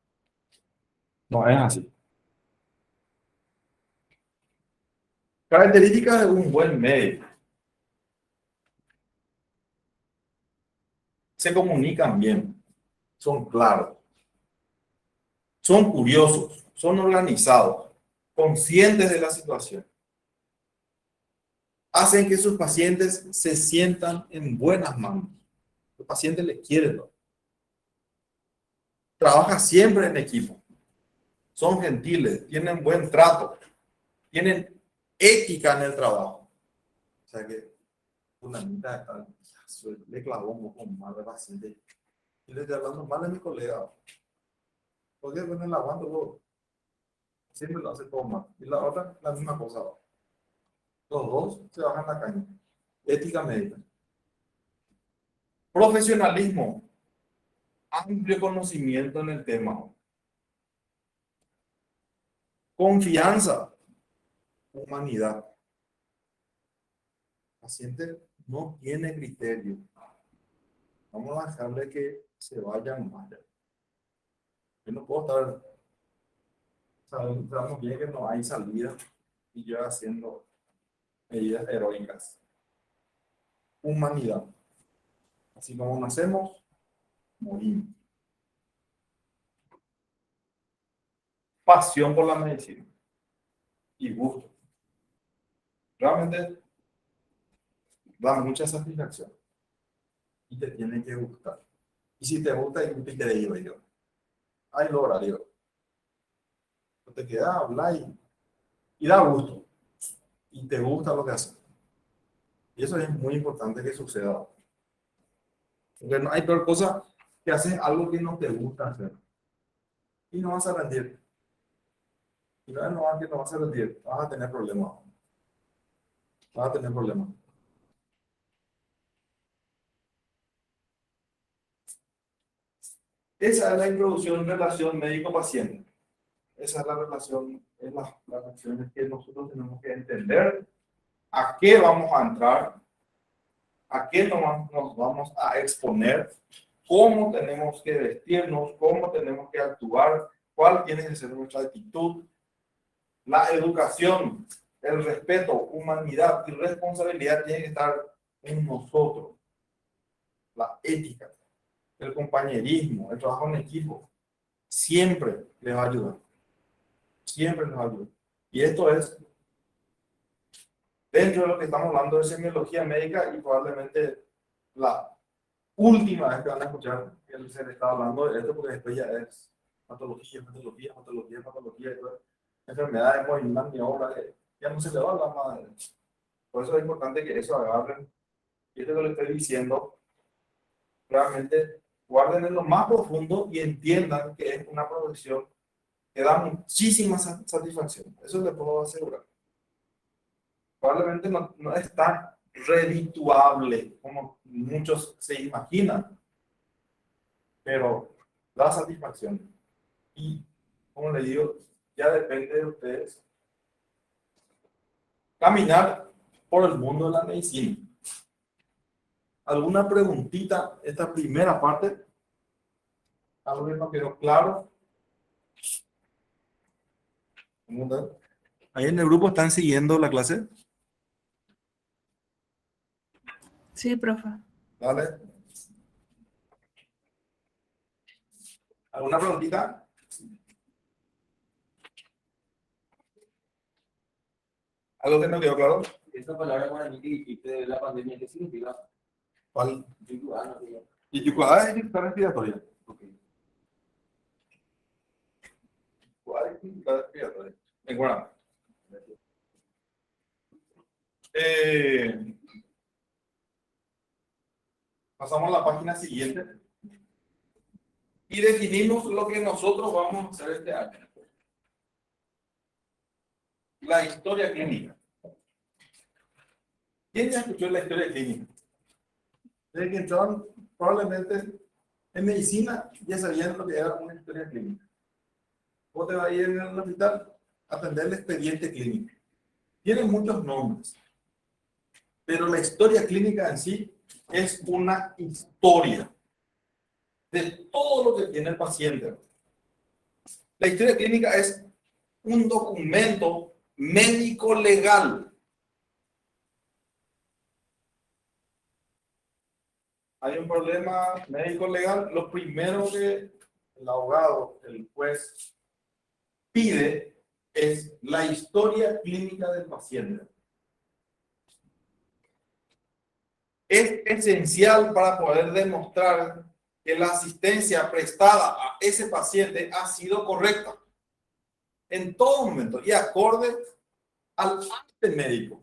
No es así. Características de un buen médico. Se comunican bien, son claros, son curiosos, son organizados, conscientes de la situación. Hacen que sus pacientes se sientan en buenas manos. Los pacientes les quieren. Trabajan siempre en equipo. Son gentiles, tienen buen trato, tienen ética en el trabajo. O sea que una mitad le clavó un poco mal de paciente. Y le estoy hablando mal de mi colega. Porque bueno, el aguanto siempre lo hace todo mal. Y la otra, la misma cosa. Los dos se bajan la caña. Ética médica. Profesionalismo. Amplio conocimiento en el tema. Confianza. Humanidad. El paciente no tiene criterio. Vamos a dejarle que se vayan mal. Yo no puedo estar, sabemos bien que no hay salida y yo haciendo medidas heroicas. Humanidad. Así como nacemos, morimos. Pasión por la medicina y gusto. Realmente da mucha satisfacción y te tiene que gustar. Y si te gusta, y te queda yo. Ahí lo horario. No te queda hablar y da gusto. Y te gusta lo que haces. Y eso es muy importante que suceda. Porque no hay peor cosa que hacer algo que no te gusta hacer. Y no vas a rendir. Y no vas a rendir. Vas a tener problemas. Vas a tener problemas. Esa es la introducción en relación médico-paciente. Esa es la relación, es las relaciones que nosotros tenemos que entender. ¿A qué vamos a entrar? ¿A qué nos vamos a exponer? ¿Cómo tenemos que vestirnos? ¿Cómo tenemos que actuar? ¿Cuál tiene que ser nuestra actitud? La educación, el respeto, humanidad y responsabilidad tienen que estar en nosotros. La ética, el compañerismo, el trabajo en equipo, siempre les va a ayudar. Siempre les va a ayudar. Y esto es dentro de lo que estamos hablando de semiología médica y probablemente la última vez que van a escuchar que se le está hablando de esto, porque después ya es patología, patología, patología, patología, enfermedades, maniobras, ya no se le va a hablar más de eso. Por eso es importante que eso agarren, y esto que le estoy diciendo, realmente guarden en lo más profundo y entiendan que es una profesión que da muchísima satisfacción. Eso les puedo asegurar. Probablemente no es tan redituable como muchos se imaginan, pero da satisfacción. Y, como les digo, ya depende de ustedes caminar por el mundo de la medicina. ¿Alguna preguntita? Esta primera parte, algo que no quedó claro. ¿Ahí en el grupo están siguiendo la clase? Sí, profe. Dale. ¿Alguna preguntita? ¿Algo que no quedó claro? Esa palabra guaraní que dijiste de la pandemia, ¿qué significa? ¿Cuál? Yuyuana, ¿no? Y Yucuada es dificultad respiratoria. Okay. ¿Cuál es dificultad respiratoria? En Guarani. Pasamos a la página siguiente. Y definimos lo que nosotros vamos a hacer este año. La historia clínica. ¿Quién ya escuchó la historia clínica? Desde que entraron probablemente en medicina ya sabían lo que era una historia clínica. Vos te vas a ir en el hospital a atender el expediente clínico. Tiene muchos nombres, pero la historia clínica en sí es una historia de todo lo que tiene el paciente. La historia clínica es un documento médico legal. Hay un problema médico legal, lo primero que el abogado, el juez, pide es la historia clínica del paciente. Es esencial para poder demostrar que la asistencia prestada a ese paciente ha sido correcta en todo momento y acorde al arte médico.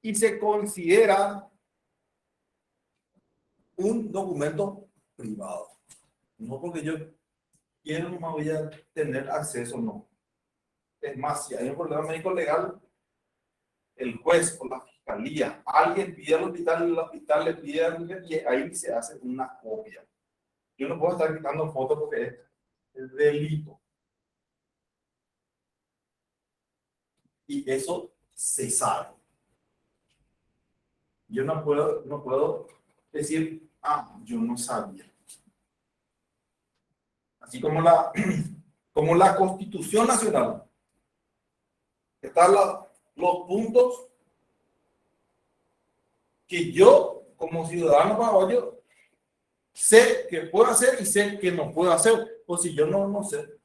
Y se considera un documento privado. No porque yo quiero, no voy a tener acceso, no. Es más, si hay un problema médico legal, el juez o la fiscalía, alguien pide al hospital y el hospital le pide a alguien y ahí se hace una copia. Yo no puedo estar quitando fotos porque es delito. Y eso se sabe. Yo no puedo decir, yo no sabía. Así como la Constitución Nacional. Están los puntos que yo, como ciudadano paraguayo, sé que puedo hacer y sé que no puedo hacer. O si yo no sé,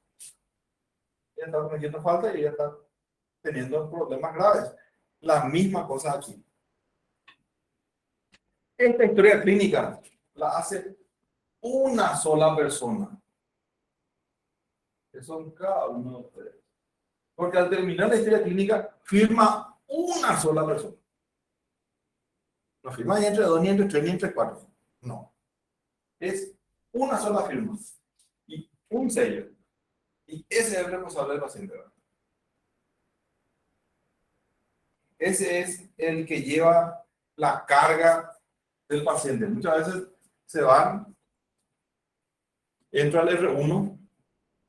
ya está cometiendo falta y ya está teniendo problemas graves. La misma cosa aquí. Esta historia clínica la hace una sola persona. Que son cada uno de ustedes. Porque al terminar la historia clínica, firma una sola persona. No firma ni entre dos, ni entre tres, ni entre cuatro. No. Es una sola firma y un sello. Y ese es el responsable del paciente. Ese es el que lleva la carga del paciente. Muchas veces se van, entra el R1,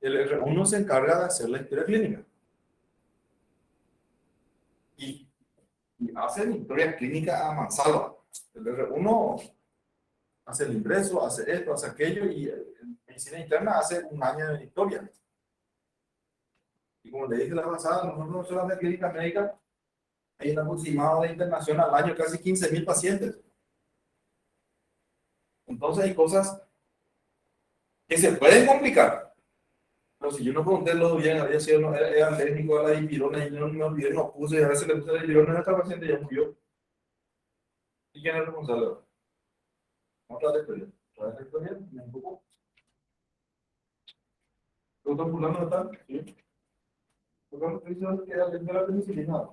el R1 se encarga de hacer la historia clínica. Y hacen historia clínica a mansalva. El R1 hace el ingreso, hace esto, hace aquello, y en medicina interna hace un año de historia. Y como le dije la pasada, nosotros no solamente en clínica médica, hay un aproximado de internación al año, casi 15.000 pacientes. Entonces hay cosas que se pueden complicar. Pero si yo no pregunté lo bien, había sido, no, era alérgico a la dipirona y yo no me olvidé, no puse, a veces le puse la dipirona a esta paciente y ya murió. ¿Y quién es el responsable? Otra vez la historia, me enfocó. ¿Doctor fulano de tal? Sí. ¿Por qué no que era de la penicilina?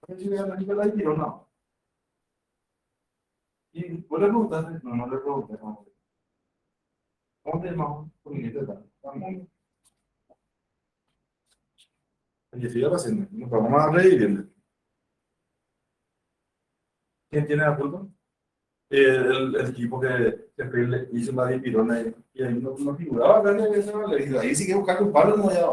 ¿Por qué era de la dipirona? Y vos le preguntaste, no le pregunté, no. ¿Cómo te llamamos? Y sigue haciendo. Nos vamos a reír. ¿Quién tiene la culpa? El equipo que le hizo la dipirona y ahí no figuraba que eso le dijo. Ahí sí que buscar culpable no ya.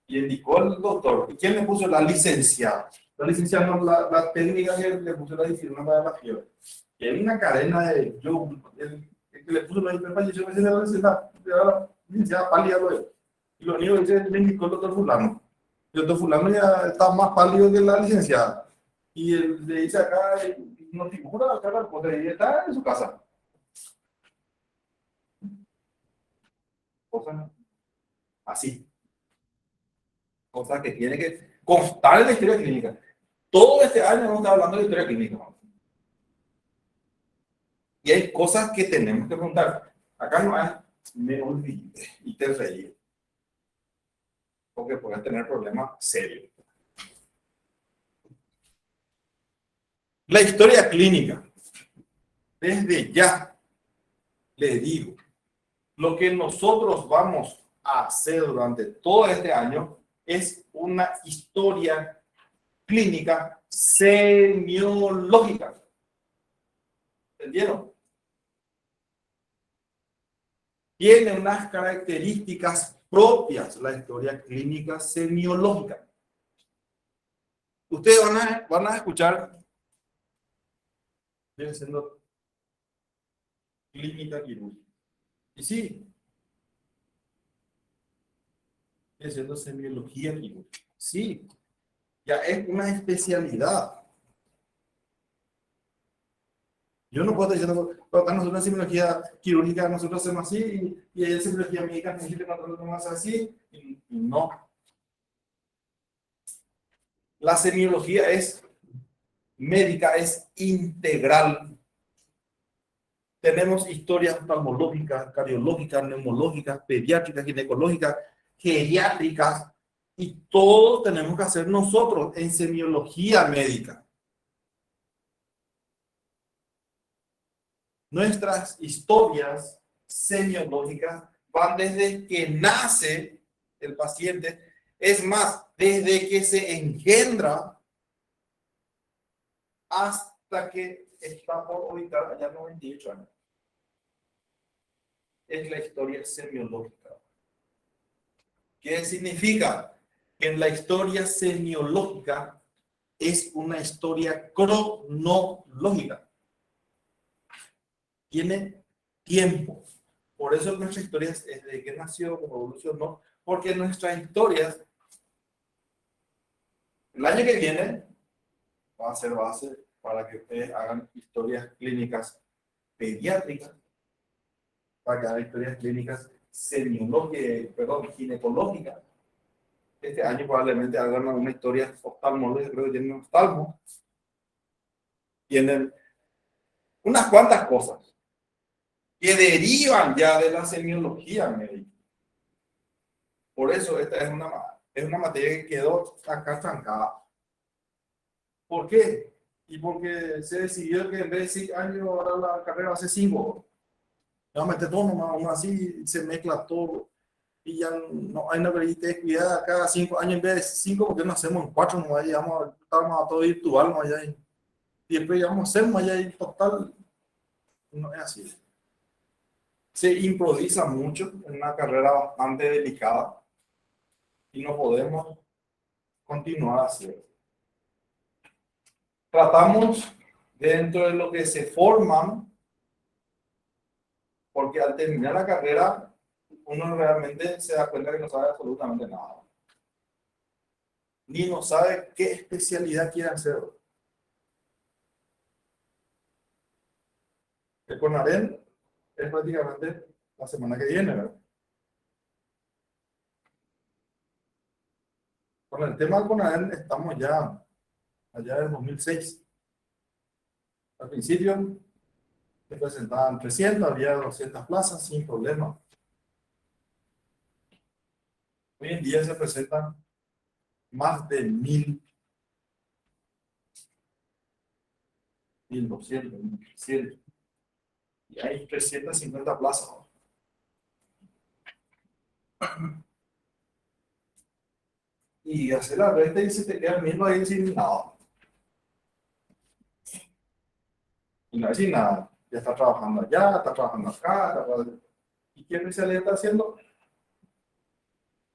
Y indicó el doctor. ¿Y quién le puso? La licenciada. La licenciada no, la técnica que le puso la dipirona para la fiebre. Y hay una cadena de yo, el que le puso la dipirona, yo me la licenciada pálida lo. Y lo único que dice, le indicó el doctor fulano. El doctor fulano ya está más pálido que la licenciada. Y él le dice acá, no figura acá la cosa, y está en su casa. Cosa así. Cosa que tiene que constar en la historia clínica. Todo este año hemos estado hablando de historia clínica. Y hay cosas que tenemos que preguntar. Acá no hay, me olvidé y te reí. Porque puedes tener problemas serios. La historia clínica. Desde ya le digo, lo que nosotros vamos a hacer durante todo este año es una historia clínica semiológica. ¿Entendieron? Tiene unas características propias la historia clínica semiológica. Ustedes van a escuchar, viene siendo clínica quirúrgica. Y sí, viene siendo semiología quirúrgica. Sí, ya es una especialidad. Yo no puedo estar diciendo, acá nosotros en semiología quirúrgica nosotros hacemos así, y en semiología médica nosotros hacemos así, y no. La semiología es médica, es integral. Tenemos historias oftalmológicas, cardiológicas, neumológicas, pediátricas, ginecológicas, geriátricas, y todo tenemos que hacer nosotros en semiología médica. Nuestras historias semiológicas van desde que nace el paciente, es más, desde que se engendra hasta que está por orbitar allá 98 años. Es la historia semiológica. ¿Qué significa? Que en la historia semiológica es una historia cronológica. Tiene tiempo. Por eso nuestra historia es desde que nació, cómo evolucionó, porque nuestras historias, el año que viene, va a ser base para que ustedes hagan historias clínicas pediátricas, para que hagan historias clínicas ginecológicas. Este año probablemente hagan una historia oftalmológica, creo que tienen oftalmo. Tienen unas cuantas cosas que derivan ya de la semiología médica. Por eso esta es una es una materia que quedó acá estancada. ¿Por qué? Y porque se decidió que en vez de 6 años, ahora la carrera va a ser 5. Vamos a meter todo nomás, aún así se mezcla todo. Y ya no hay una cuidada cada 5 años en vez de 5, porque no hacemos en 4 nomás, ya estamos a todo virtual nomás, ya, y después ya vamos a hacer más, ya en total, no es así. Se improvisa mucho en una carrera bastante delicada y no podemos continuar así. Tratamos dentro de lo que se forman, porque al terminar la carrera uno realmente se da cuenta que no sabe absolutamente nada. Ni no sabe qué especialidad quiere hacer. El CONAREN es prácticamente la semana que viene, ¿verdad? Con el tema del CONAREN estamos ya allá en 2006. Al principio se presentaban 300, había 200 plazas sin problema. Hoy en día se presentan más de 1000, 1200, 1300. Y hay 350 plazas. Y hacer la resta y se te queda mismo ahí sin nada. Y no hay sin nada. Ya está trabajando allá, está trabajando acá. ¿Y qué especialidad está haciendo?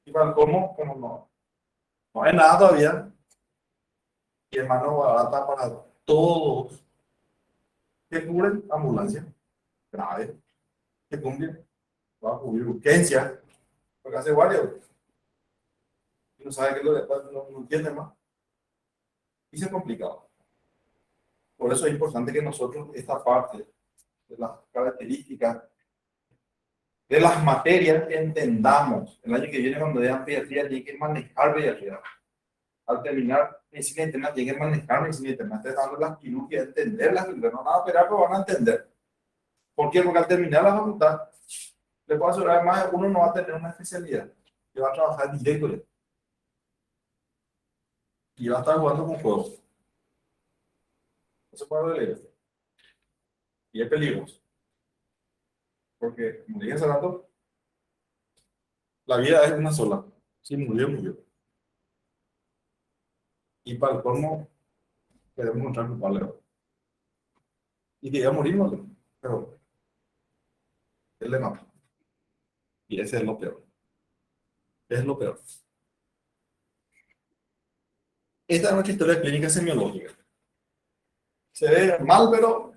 Y para cómo no hay nada todavía. Y es mano barata para todos. Que cubren ambulancia grave. Que cumplen. Va a cubrir urgencia. Porque hace varios. Y no sabe qué es lo que pasa, no entiende más. Y se complica. Por eso es importante que nosotros esta parte de las características de las materias entendamos. El año que viene, cuando vean pediatría, tienen que manejar pediatría. Al terminar medicina interna, tienen que manejar medicina interna. Ustedes están dando las quirúrgicas, entenderlas, no van a operar, pero van a entender. ¿Por qué? Porque al terminar la facultad, les puedo asegurar, más de uno no va a tener una especialidad. Y va a trabajar directo ya. Y va a estar jugando con juegos. Eso puede leer. Y es peligroso. Porque, como dije hace rato, la vida es una sola. Si murió, murió. Y para el colmo, queremos encontrar culpable. Y que ya morimos, pero él le mató. Y ese es lo peor. Es lo peor. Esta es nuestra historia clínica semiológica. Se ve mal, pero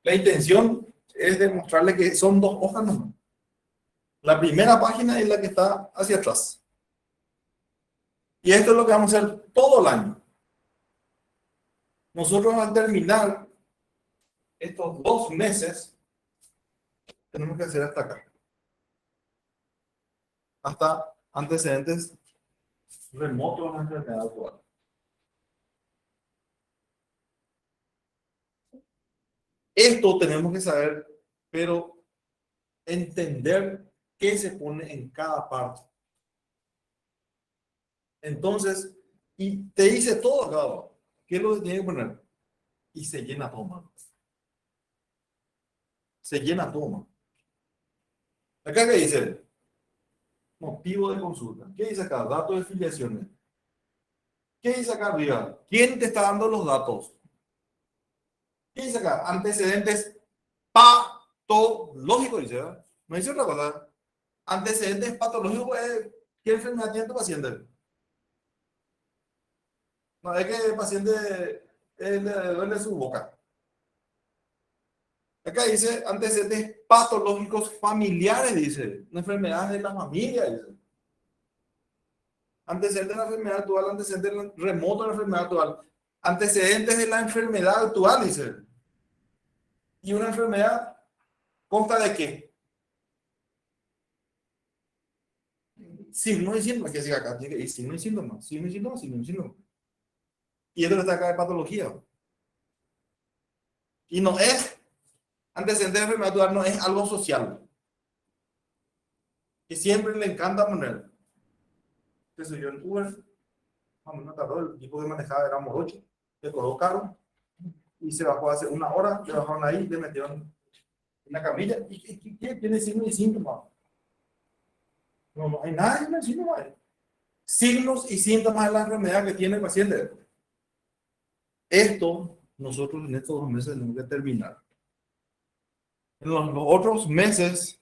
la intención es demostrarle que son 2 hojas nomás. La primera página es la que está hacia atrás. Y esto es lo que vamos a hacer todo el año. Nosotros al terminar estos 2 meses, tenemos que hacer hasta acá. Hasta antecedentes remotos de la enfermedad actual. Esto tenemos que saber, pero entender qué se pone en cada parte. Entonces, y te dice todo acá, ¿qué es lo que tiene que poner? Y se llena todo, mano. Se llena todo, mano. Acá que dice, motivo de consulta. ¿Qué dice acá? Datos de filiaciones. ¿Qué dice acá arriba? ¿Quién te está dando los datos? ¿Qué dice acá? Antecedentes patológicos, dice, ¿verdad? No dice otra cosa. Antecedentes patológicos es qué enfermedad tiene tu paciente. No es que el paciente le duele su boca. Acá dice antecedentes patológicos familiares, dice. Una enfermedad de la familia, dice. Antecedentes de la enfermedad actual, antecedentes remotos de la enfermedad actual. Antecedentes de la enfermedad actual, dice. ¿Y una enfermedad consta de qué? Signos y síntomas, que siga acá, tiene que ir signos y síntomas, signos y síntomas, signos y síntomas. Y esto está acá de patología. Y no es, antecedentes de enfermedad actual no es algo social. Que siempre le encanta poner. se subió en Uber, no tardó, el tipo que manejaba era morocho, le cobró caro y se bajó hace una hora, le bajaron ahí, le metieron en una camilla y tiene signos y síntomas. No, no hay nada de síntomas. Signos y síntomas de la enfermedad que tiene el paciente. Esto nosotros en estos 2 meses tenemos que terminar. En los otros meses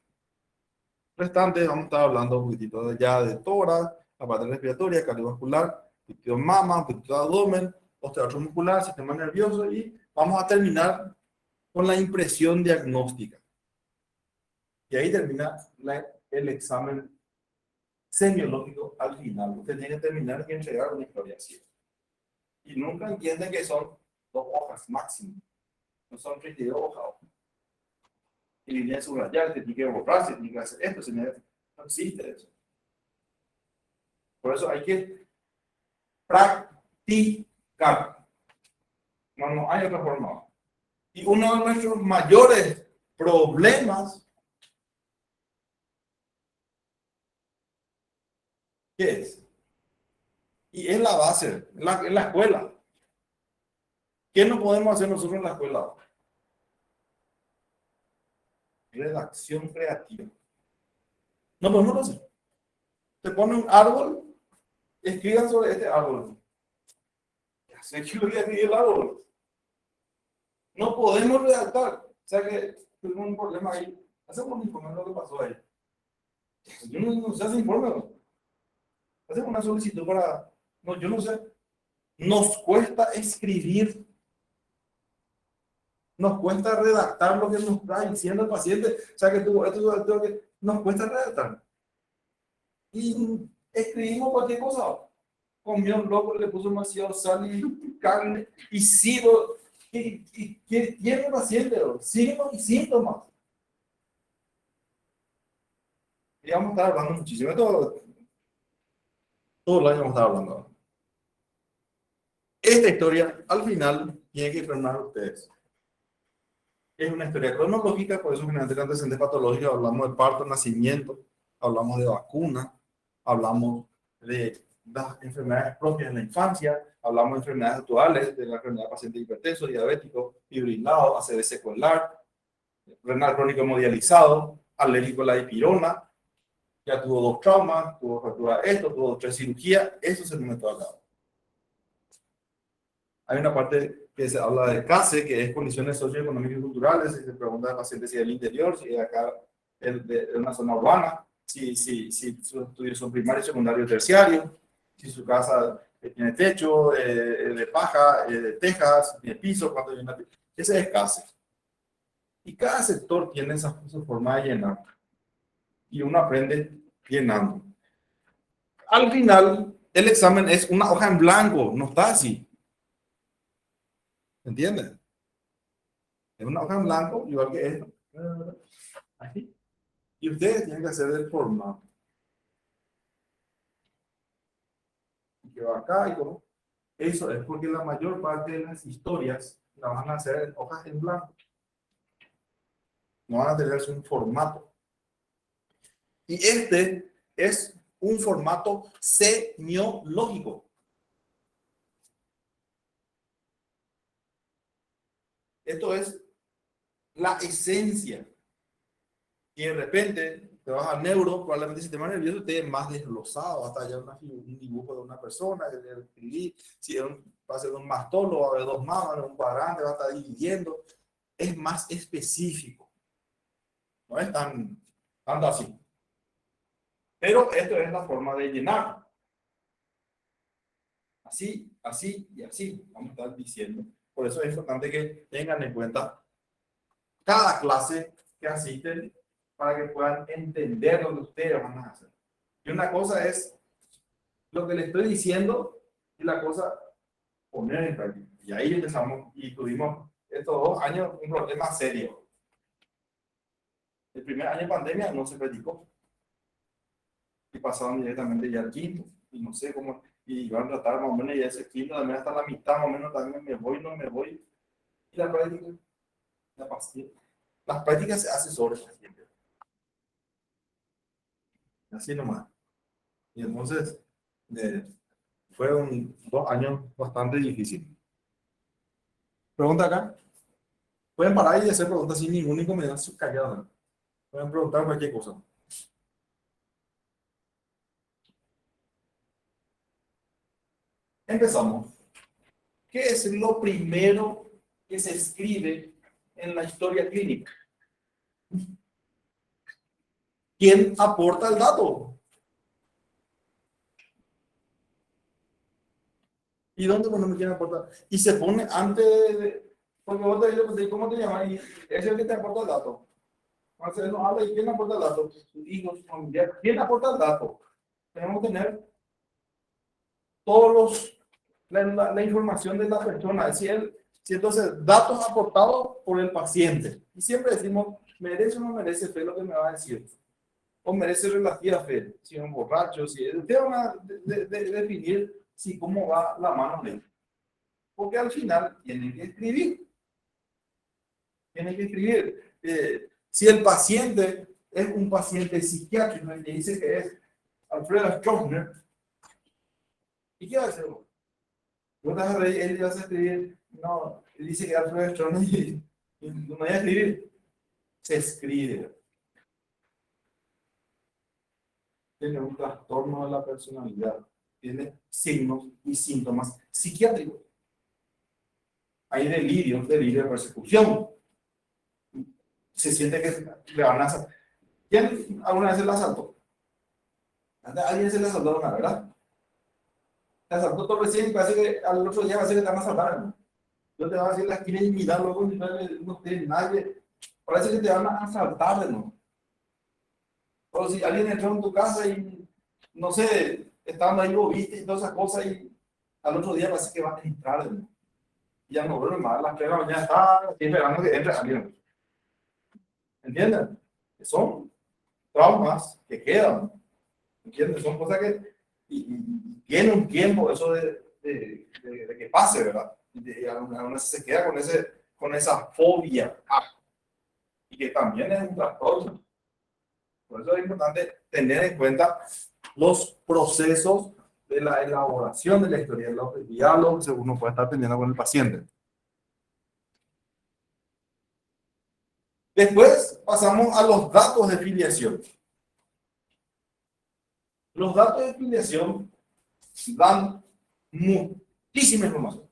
restantes vamos a estar hablando un poquitito ya de tórax, aparato respiratoria, cardiovascular, un poquitito de mama, un poquitito de abdomen, osteoartrosis muscular, sistema nervioso y vamos a terminar con la impresión diagnóstica. Y ahí termina el examen semiológico al final. Usted tiene que terminar y entregar una historia así. Y nunca entienden que son 2 hojas máximo. No son 32 hojas. Y línea de subrayar, se tiene que borrar, se tiene que hacer esto, no existe eso. Por eso hay que practicar. No hay otra forma. Y uno de nuestros mayores problemas, ¿qué es? Y es la base, en la escuela. ¿Qué no podemos hacer nosotros en la escuela? Redacción creativa. No podemos hacer. Se pone un árbol, escriban sobre este árbol. Ya sé que lo voy a escribir el árbol. No podemos redactar. O sea que tuvimos un problema ahí. Hacemos un informe de lo que pasó ahí. Yo no sé hacer informe. Hacemos una solicitud para... No, yo no sé. Nos cuesta escribir. Nos cuesta redactar lo que nos está diciendo el paciente. O sea que tuvo esto que nos cuesta redactar. Y escribimos cualquier cosa. Comió un loco, le puso demasiado sal y carne y sigo. ¿Qué tiene el paciente? Signos y síntomas. Y vamos a estar hablando muchísimo. Todo el año vamos a estar hablando. Esta historia, al final, tiene que firmar ustedes. Es una historia cronológica, por eso generalmente en antecedentes patológicos hablamos de parto, nacimiento, hablamos de vacuna, hablamos de las enfermedades propias en la infancia, hablamos de enfermedades actuales, de la enfermedad de paciente hipertenso, diabético, fibrilado, ACV secular, renal crónico hemodializado, alérgico a la dipirona, ya tuvo 2 traumas, tuvo fractura de esto, tuvo 3 cirugías, eso se me metió al lado. Hay una parte que se habla de CASE, que es condiciones socioeconómicas y culturales, y se pregunta al paciente si es del interior, si es acá de una zona urbana, si sus estudios son primarios, secundarios, terciarios, si su casa tiene techo de paja, de tejas, tiene piso, cuánto hay una... Ese es CASE. Y cada sector tiene su forma de llenar. Y uno aprende llenando. Al final, el examen es una hoja en blanco, no está así. ¿Entienden? Es una hoja en blanco, igual que esto. Aquí. Y ustedes tienen que hacer el formato. Que va acá y como. Eso es porque la mayor parte de las historias la van a hacer en hojas en blanco. No van a tener un formato. Y este es un formato semiológico. Esto es la esencia. Y de repente te vas a neuro, probablemente el sistema nervioso esté más desglosado, hasta allá un dibujo de una persona, si va a ser un mastólogo, va a haber 2 mamas, un cuadrante, va a estar dividiendo. Es más específico. No es tanto así. Pero esto es la forma de llenar. Así, así y así, vamos a estar diciendo. Por eso es importante que tengan en cuenta cada clase que asisten para que puedan entender lo que ustedes van a hacer. Y una cosa es lo que les estoy diciendo y la cosa poner en práctica. Y ahí empezamos y tuvimos estos 2 años un problema serio. El primer año de pandemia no se practicó. Y pasaron directamente ya al quinto. Y no sé cómo, y van a tratar más o menos ya ese quinto, también hasta la mitad más o menos también me voy, no me voy. Y la práctica, la paciencia. Las prácticas se hacen sobre paciente. Así nomás. Y entonces, Fueron 2 años bastante difíciles. Pregunta acá. Pueden parar y hacer preguntas sin ningún inconveniente, callados. Pueden preguntar cualquier cosa. Empezamos. ¿Qué es lo primero que se escribe en la historia clínica? ¿Quién aporta el dato? ¿Y dónde ponemos quién aporta? Y se pone antes de... Porque vos te dices, ¿cómo te llamas? Y es el que te aporta el dato. Entonces nos habla y quién aporta el dato. Sus hijos, su familiar. ¿Quién aporta el dato? Tenemos que tener todos la información de la persona. Si entonces, datos aportados por el paciente. Y siempre decimos, ¿merece o no merece fe lo que me va a decir? O merece relativa fe, si es un borracho, si usted va a definir si cómo va la mano de él. Porque al final tienen que escribir. Tienen que escribir. Si el paciente es un paciente psiquiátrico y le dice que es Alfredo Stroessner, ¿y qué va a hacer? Él va a escribir, no, él dice que Alfredo Stroessner y no voy a escribir. Se escribe. Tiene un trastorno de la personalidad, tiene signos y síntomas psiquiátricos. Hay delirio de persecución. Se siente que le van a asaltar. ¿Quién alguna vez se la asaltó? Alguien se le asaltó una, ¿verdad? Se asaltó todo recién y parece que al otro día va a ser que te van a asaltar, ¿no? Yo te voy a decir la esquina y mirar luego no tiene nadie. Parece que te van a asaltar, ¿no? O si alguien entró en tu casa y, no sé, estando ahí vos viste y todas esas cosas y al otro día parece que va a entrar, ¿no? Y ya no vuelve más, a las 3 de la mañana está esperando que entre alguien. ¿Entienden? Son traumas que quedan. ¿Entienden? Son cosas que y tiene un tiempo eso de que pase, ¿verdad? Y aún así se queda con esa fobia. Y que también es un trastorno. Por eso es importante tener en cuenta los procesos de la elaboración de la historia, los diálogos que uno puede estar teniendo con el paciente. Después pasamos a los datos de filiación. Los datos de filiación dan muchísima información.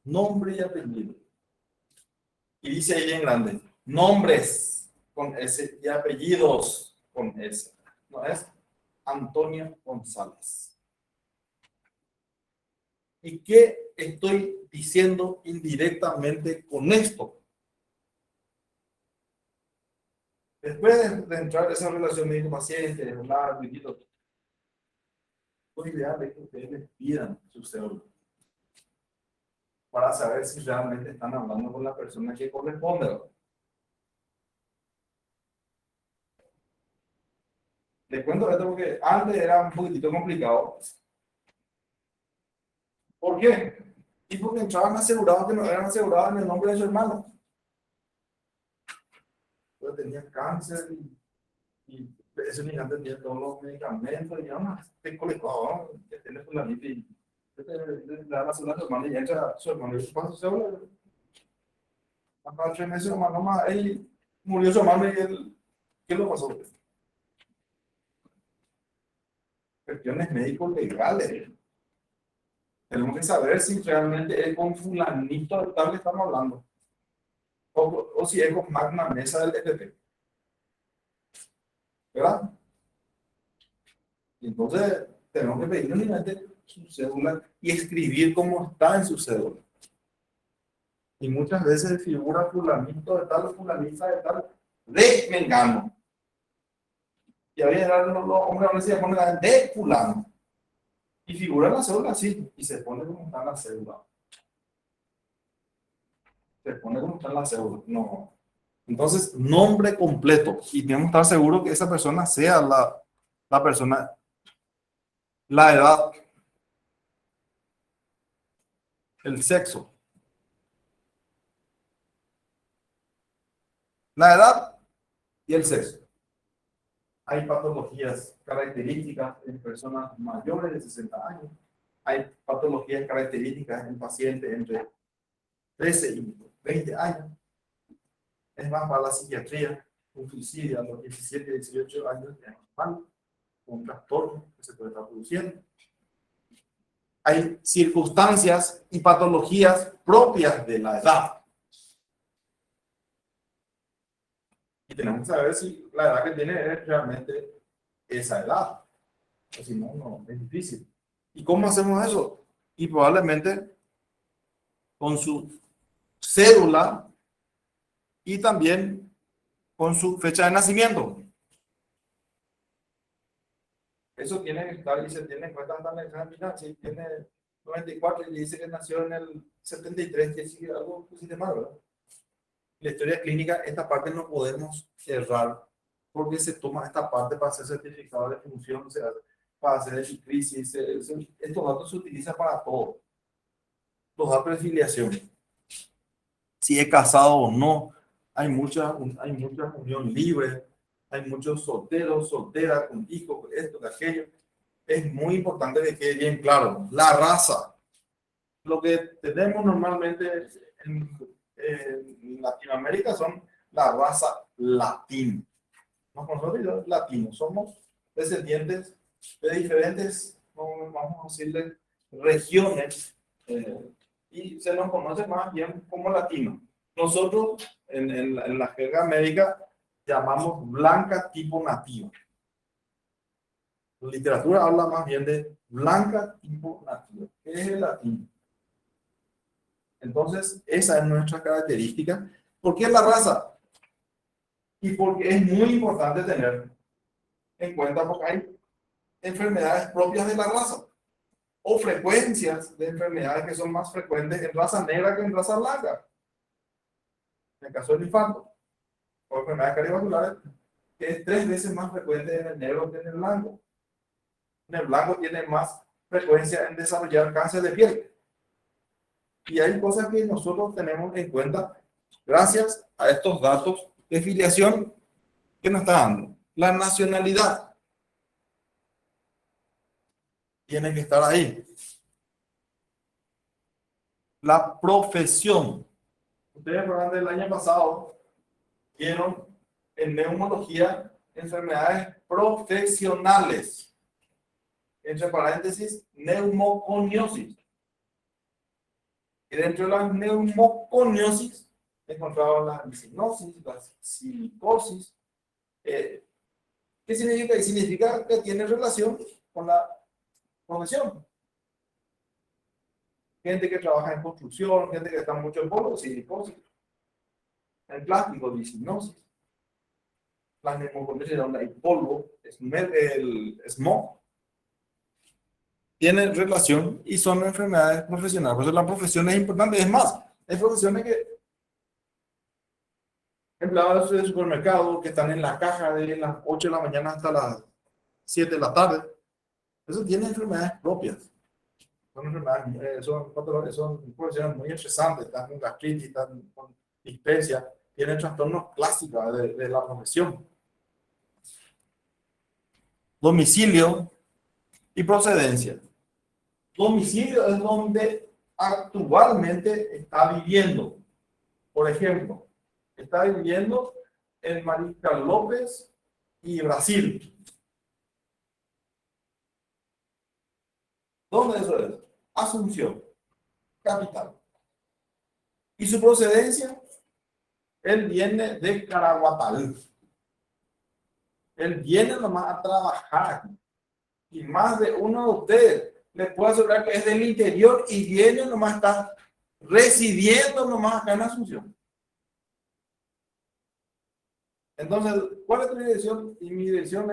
Nombre y apellido. Y dice ahí en grande, nombres con S y apellidos con S. No es Antonio González. ¿Y qué estoy diciendo indirectamente con esto? Después de entrar en esa relación médico-paciente, de hablar, lo ideal es que ustedes les pidan su cédula para saber si realmente están hablando con la persona que corresponde. Les cuento esto porque antes era un poquitito complicado. ¿Por qué? Y porque entraban asegurados que no eran asegurados en el nombre de su hermano. Yo tenía cáncer y ese migrante tenía todos los medicamentos y ya no, te colectaba, que tiene fulanito y le da la cédula a su hermano y entra su hermano y le pasa su cédula. Hasta 3 meses hermano más, él murió su hermano y él, ¿qué lo pasó? Cuestiones médicos legales. Tenemos que saber si realmente es con fulanito de tal que estamos hablando. O si es con Magna Mesa del FP. ¿Verdad? Y entonces tenemos que pedir únicamente su cédula y escribir cómo está en su cédula. Y muchas veces figura fulanito de tal o fulanita de tal de Mengano. Y a veces los hombres a veces se ponen de fulano. Y figura en la cédula así. Y se pone como está en la cédula. Se pone como está en la cédula. No. Entonces, nombre completo. Y tenemos que estar seguros que esa persona sea la persona, la edad, el sexo. La edad y el sexo. Hay patologías características en personas mayores de 60 años. Hay patologías características en pacientes entre 13 y 20 años. Es más, para la psiquiatría, un suicidio a los 17, 18 años es normal, un trastorno que se puede estar produciendo. Hay circunstancias y patologías propias de la edad. Y tenemos que saber si la edad que tiene es realmente esa edad. O si no, no, es difícil. ¿Y cómo hacemos eso? Y probablemente con su cédula y también con su fecha de nacimiento. Eso tiene que estar y se tiene en cuenta hasta en el examen. Si tiene 94 y dice que nació en el 73, que sigue algo pusiste mal, ¿verdad? La historia clínica, esta parte no podemos errar porque se toma esta parte para hacer certificado de función, para hacer el crisis. Estos datos se utilizan para todo. Los datos de filiación. Si es casado o no. Hay mucha unión libre. Hay muchos solteros, solteras, con hijos, esto, aquello. Es muy importante que quede bien claro. La raza. Lo que tenemos normalmente en Latinoamérica son la raza latina. Nosotros latinos somos descendientes de diferentes, vamos a decirle, regiones y se nos conoce más bien como latinos. Nosotros en la jerga médica llamamos blanca tipo nativa. La literatura habla más bien de blanca tipo nativa. ¿Qué es el latino? Entonces, esa es nuestra característica. ¿Por qué la raza? Y porque es muy importante tener en cuenta porque hay enfermedades propias de la raza o frecuencias de enfermedades que son más frecuentes en raza negra que en raza blanca. En el caso del infarto o enfermedades cardiovasculares, que es 3 veces más frecuente en el negro que en el blanco. En el blanco tiene más frecuencia en desarrollar cáncer de piel. Y hay cosas que nosotros tenemos en cuenta gracias a estos datos de filiación que nos está dando. La nacionalidad tiene que estar ahí. La profesión. Ustedes recuerdan del año pasado, vieron en neumología enfermedades profesionales. Entre paréntesis, neumoconiosis. Y dentro de la neumoconiosis encontraban la lisinosis, la silicosis. ¿Qué significa? Y significa que tiene relación con la profesión. Gente que trabaja en construcción, gente que está mucho en polvo, silicosis. En plástico, lisinosis. Las neumoconiosis donde hay polvo, el smog. Tienen relación y son enfermedades profesionales. Por eso la profesión es importante. Es más, hay profesiones que empleados de supermercado que están en la caja de las 8 de la mañana hasta las 7 de la tarde. Eso tiene enfermedades propias. Son enfermedades, son profesiones muy estresantes, están con gastritis, están con dispepsia, tienen trastornos clásicos de la profesión. Domicilio y procedencia. Domicilio es donde actualmente está viviendo. Por ejemplo, está viviendo en Mariscal López y Brasil. ¿Dónde eso es? Asunción, capital. ¿Y su procedencia? Él viene de Caraguatal. Él viene nomás a trabajar. Y más de uno de ustedes les puedo asegurar que es del interior y viene nomás, está residiendo nomás acá en Asunción. Entonces, ¿cuál es tu dirección? Y mi dirección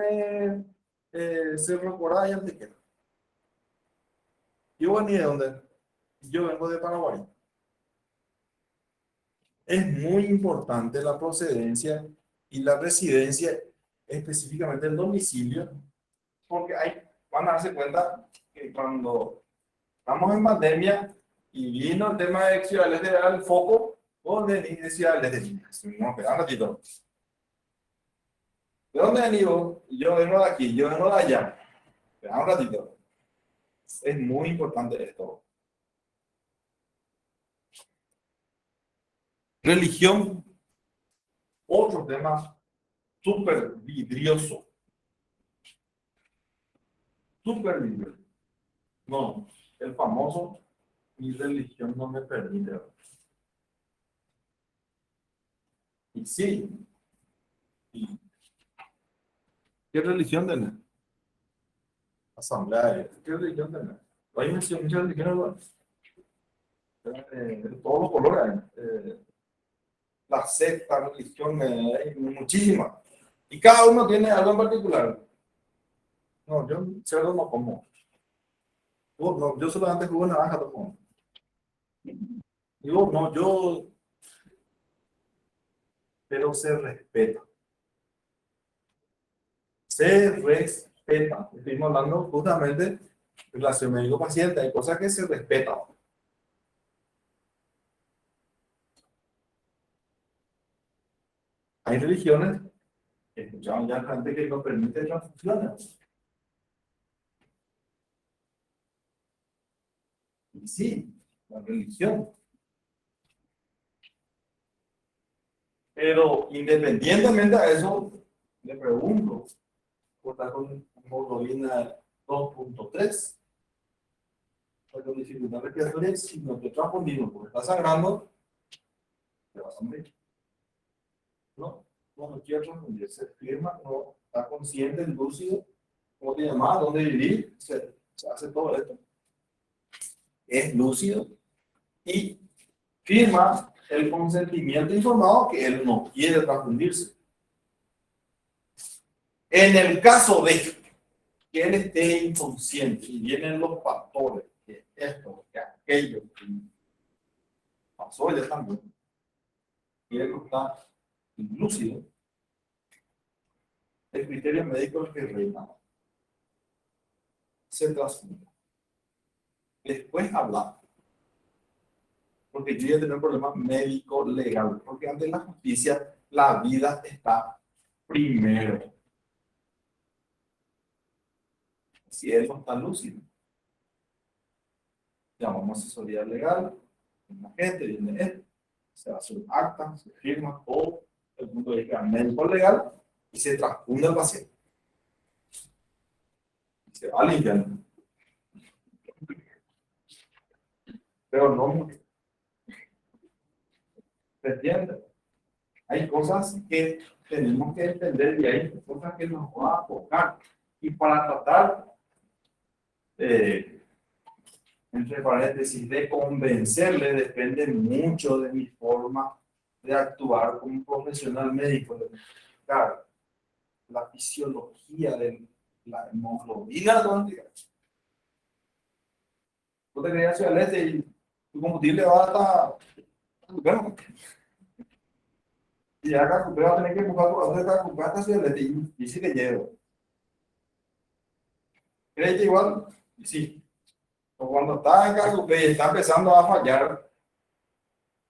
es Cerro Corá y Antequera. Yo vengo de dónde? Yo vengo de Paraguay. Es muy importante la procedencia y la residencia, específicamente el domicilio, porque van a darse cuenta que cuando estamos en pandemia y vino el tema de Ciudad del Este al foco, ¿dónde de Ciudad del Este? No, espera un ratito. ¿De dónde venís? Yo vengo de aquí, yo vengo de allá. Espera un ratito. Es muy importante esto. Religión, otro tema súper vidrioso. Súper vidrioso. No, el famoso, mi religión no me permite. Y sí. ¿Y qué religión tenés? Asamblea. ¿Qué religión tenés? Hay muchas religiones, de todos los colores. La secta, religión, hay muchísimas. Y cada uno tiene algo en particular. No, yo cerdo no como. No, yo solamente jugo naranja, no como. Digo, no, yo. Pero se respeta. Se respeta. Estuvimos hablando justamente de relación médico-paciente. Hay cosas que se respetan. Hay religiones, escuchamos ya gente que no permite transfusiones. Y sí, la religión. Pero independientemente de eso, le pregunto, ¿está con hemoglobina 2.3? Con dificultad respiratoria, si no te transfundido porque está sangrando, te vas a morir. No, no quiere transfundir, se firma, no está consciente, lúcido, cómo te llamas, dónde vivir, se hace todo esto. Es lúcido y firma el consentimiento informado que él no quiere transfundirse. En el caso de que él esté inconsciente y vienen los factores, que esto, que aquello, que pasó ya también, y él está lúcido, el criterio médico es que reina, se transfunde. Después hablar, porque yo ya tengo un problema médico legal, porque ante la justicia la vida está primero. Si él no está lúcido, llamamos asesoría legal, la gente viene él, se hace un acta, se firma todo el punto de vista médico legal y se transfunde al paciente. Y se va limpiando. Pero no, ¿se entiende? Hay cosas que tenemos que entender y hay cosas que nos van a tocar. Y para tratar, entre paréntesis, de convencerle, depende mucho de mi forma de actuar como profesional médico. Claro, la fisiología de la hemoglobina cuántica. Tú te creas hacia el este y tu combustible va hasta. Bueno, y acá va a tener que buscar por donde está hasta hacia el este y sí que llevo. ¿Crees que igual? Sí. O cuando está en Cacupé y está empezando a fallar,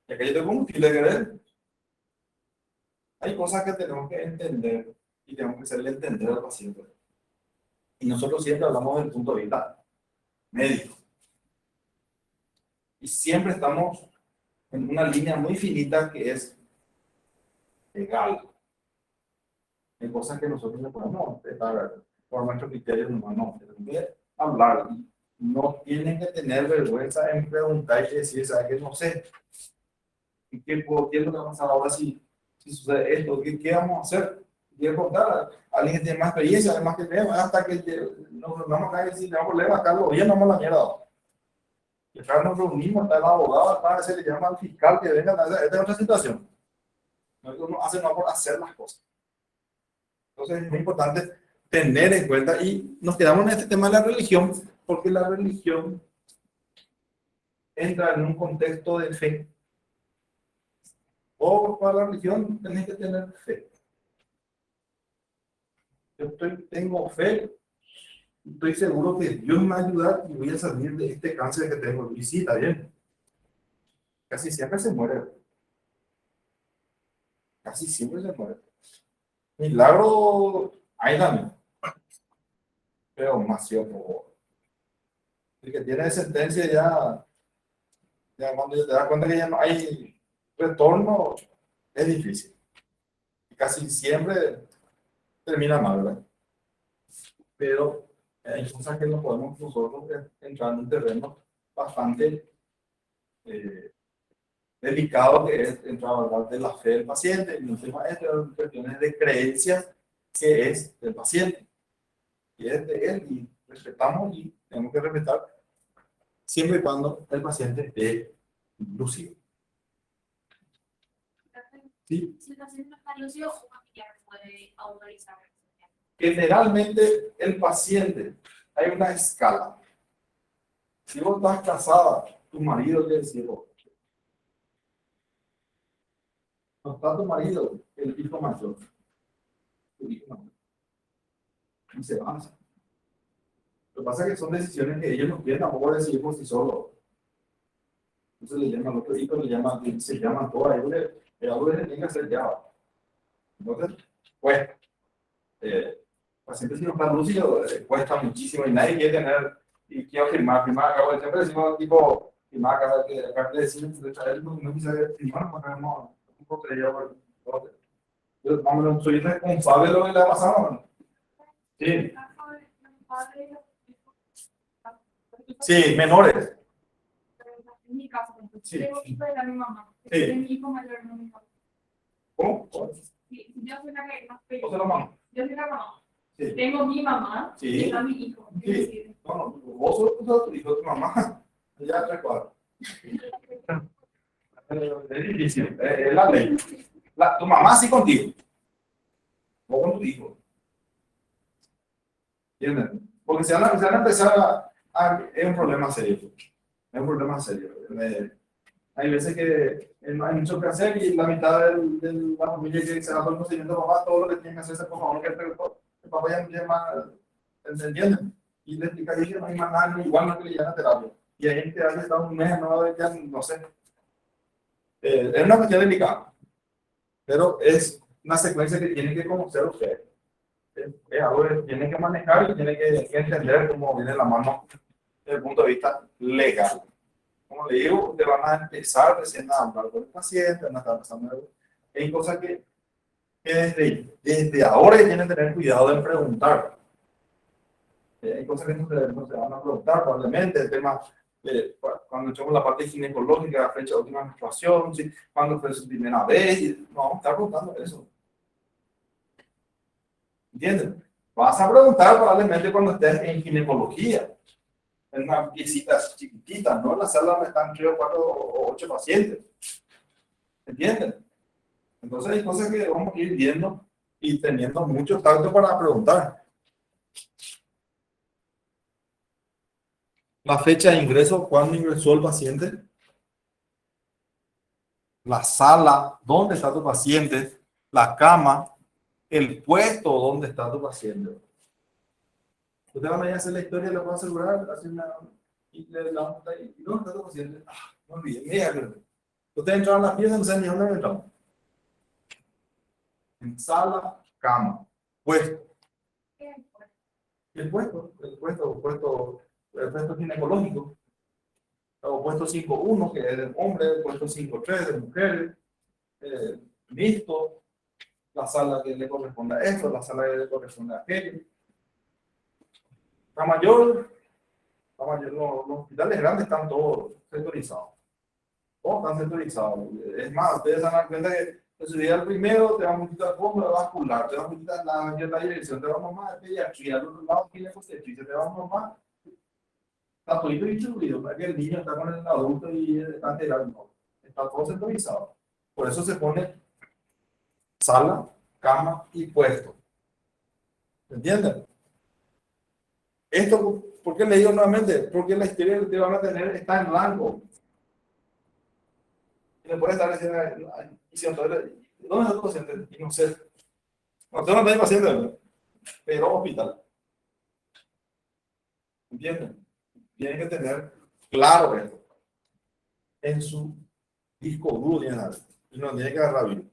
ya que yo tengo combustible, ¿crees? Hay cosas que tenemos que entender y tenemos que hacerle entender al paciente. Y nosotros siempre hablamos del punto de vista médico. Y siempre estamos en una línea muy finita que es legal. Hay cosas que nosotros no podemos estar por nuestros criterios humanos. Tenemos que hablar. No tienen que tener vergüenza en preguntar y decir, ¿sabes qué? No sé. ¿Qué es lo que va a pasar ahora si sucede esto? ¿Qué vamos a hacer? Quiero contar a alguien que tiene más experiencia, además que tenemos, hasta que nos vamos a caer y si tenemos problemas, Carlos, ya no la mierda. Y acá nos reunimos, está el abogado, acá se le llama al fiscal que venga, esta es otra situación. Nosotros no hacemos por hacer las cosas. Entonces es muy importante tener en cuenta y nos quedamos en este tema de la religión, porque la religión entra en un contexto de fe. O para la religión tenés que tener fe. Yo tengo fe, estoy seguro que Dios me va a ayudar y voy a salir de este cáncer que tengo. Y sí, está bien. Casi siempre se muere. Casi siempre se muere. Milagro, hay también, pero demasiado poco. El que tiene sentencia ya cuando ya te das cuenta que ya no hay retorno, es difícil. Y casi siempre termina mal, ¿verdad? Pero hay cosas que no podemos nosotros entrar en un terreno bastante delicado, que es entrar a hablar de la fe del paciente, y encima de cuestiones de creencias que es del paciente, y es de él, y respetamos y tenemos que respetar siempre y cuando el paciente esté lúcido. ¿Sí? Si el paciente no está lúcido, un familiar puede autorizar. Generalmente el paciente, hay una escala. Si vos estás casada, tu marido le dice, no está tu marido, el hijo mayor, tu hijo mayor, y se avanza. Lo que pasa es que son decisiones que ellos no quieren tampoco decidir por sí solos. Entonces le llaman al otro hijo, se llaman todas, algo que tienen que hacer ya. Entonces, pues, paciente si no está lúcido, cuesta muchísimo y nadie quiere tener, y quiero firmar acabo de siempre decimos tipo, firmar acá, que acá le decimos, no quise firmar, porque no, vamos, soy responsable de lo que le ha pasado. Sí, sí, menores. En mi caso, Sí. tengo hijo de mi mamá. Sí. Es mi hijo mayor, no mi papá. ¿Cómo? Sí, yo soy la que más ¿Vos sos la mamá? Yo soy la mamá. Sí. Tengo mi mamá Sí. y está mi hijo. Sí. Es decir, No, vos sos tu hijo, tu mamá. Ya tres cuadros. Es difícil, es la ley. Tu mamá sí contigo. Vos con tu hijo. ¿Entiendes? Porque se van a empezar es un problema serio. Es un problema serio. Hay veces que no hay mucho que hacer y la mitad de la familia que se va por el procedimiento de papá, todo lo que tiene que hacerse, por favor, que el papá ya no tiene más, ¿entienden? Y le explica que no hay más nada, igual no que le llevan a terapia. Y hay gente que ha estado un mes, ya no sé. Es una cuestión delicada, pero es una secuencia que tiene que conocer usted. Es algo que tiene que manejar y tiene que entender cómo viene la mano desde el punto de vista legal. Como le digo, te van a empezar recién a hablar con el paciente, van a estar pasando. Hay cosas que desde ahora tienen que tener cuidado en preguntar. Hay cosas que no se van a preguntar, probablemente el tema de cuando echamos la parte ginecológica, fecha de última menstruación, ¿sí? Cuándo fue su primera vez, no vamos a estar preguntando eso. ¿Entiendes? Vas a preguntar probablemente cuando estés en ginecología, en una visita chiquitita, no en la sala donde están 3 o 4 o 8 pacientes. ¿Entienden? Entonces hay cosas que vamos a ir viendo y teniendo mucho tacto para preguntar. La fecha de ingreso, cuándo ingresó el paciente, la sala, dónde está tu paciente, la cama, el puesto donde está tu paciente. Usted va a hacer la historia, le puedo asegurar, hacer y le damos ahí, ¿y dónde está tu paciente? No olviden, mira, usted entró en la pieza, no sé ni dónde entró. En sala, cama, puesto. El puesto ginecológico, o puesto 5.1, que es de hombre, puesto 5.3 de mujeres, listo, la sala que le corresponde a esto, la sala que le corresponde a aquello. La mayor, los hospitales grandes están todos sectorizados. Todos están sectorizados. Es más, ustedes se dan cuenta que si día el primero, te vamos a quitar fórmula vascular, te vamos a quitar la dirección, te vamos más de pediatría, al otro lado tiene obstetricia, te vamos más. Está todo distribuido, para que el niño está con el adulto y está enterado. Está todo sectorizado. Por eso se pone sala, cama y puesto. ¿Entienden? Esto, ¿por qué le digo nuevamente? Porque la historia que te van a tener está en rango. Y le puede estar diciendo, ¿dónde está tu paciente? Y no sé. No tengo nadie paciente, pero hospital. ¿Entienden? Tienen que tener claro esto. En su disco duro y no tiene que agarrar bien.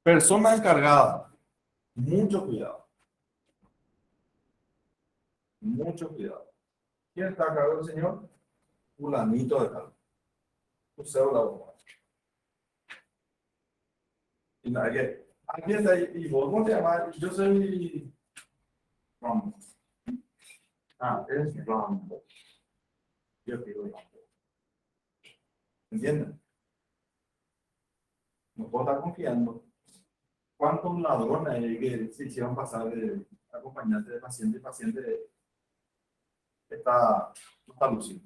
Persona encargada. Mucho cuidado. Mucho cuidado. ¿Quién está a cargo del señor? Fulanito de tal. Tu cédula bombal. Y nada, que aquí está ahí. ¿Y vos cómo te llamas? Yo soy Rambo. Ah, eres Rambo. Yo digo Rambo. ¿Entienden? No puedo estar confiando. ¿Cuántos ladrones hay que se hicieron pasar de acompañante de paciente y paciente está lúcido?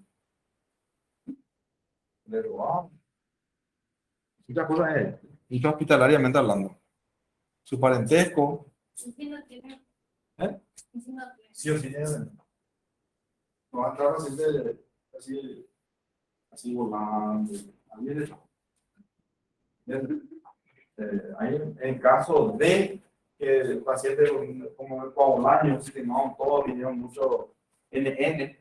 Le robaron. Muchas cosas es, mucho hospitalariamente hablando. Su parentesco. Sí, no tiene. ¿Eh? Sí, no tiene. Sí o sí tiene. No va a entrar paciente así volando. Ahí es eso. Ahí en caso de que el paciente como el coagulaño, si no, todos vinieron mucho NN,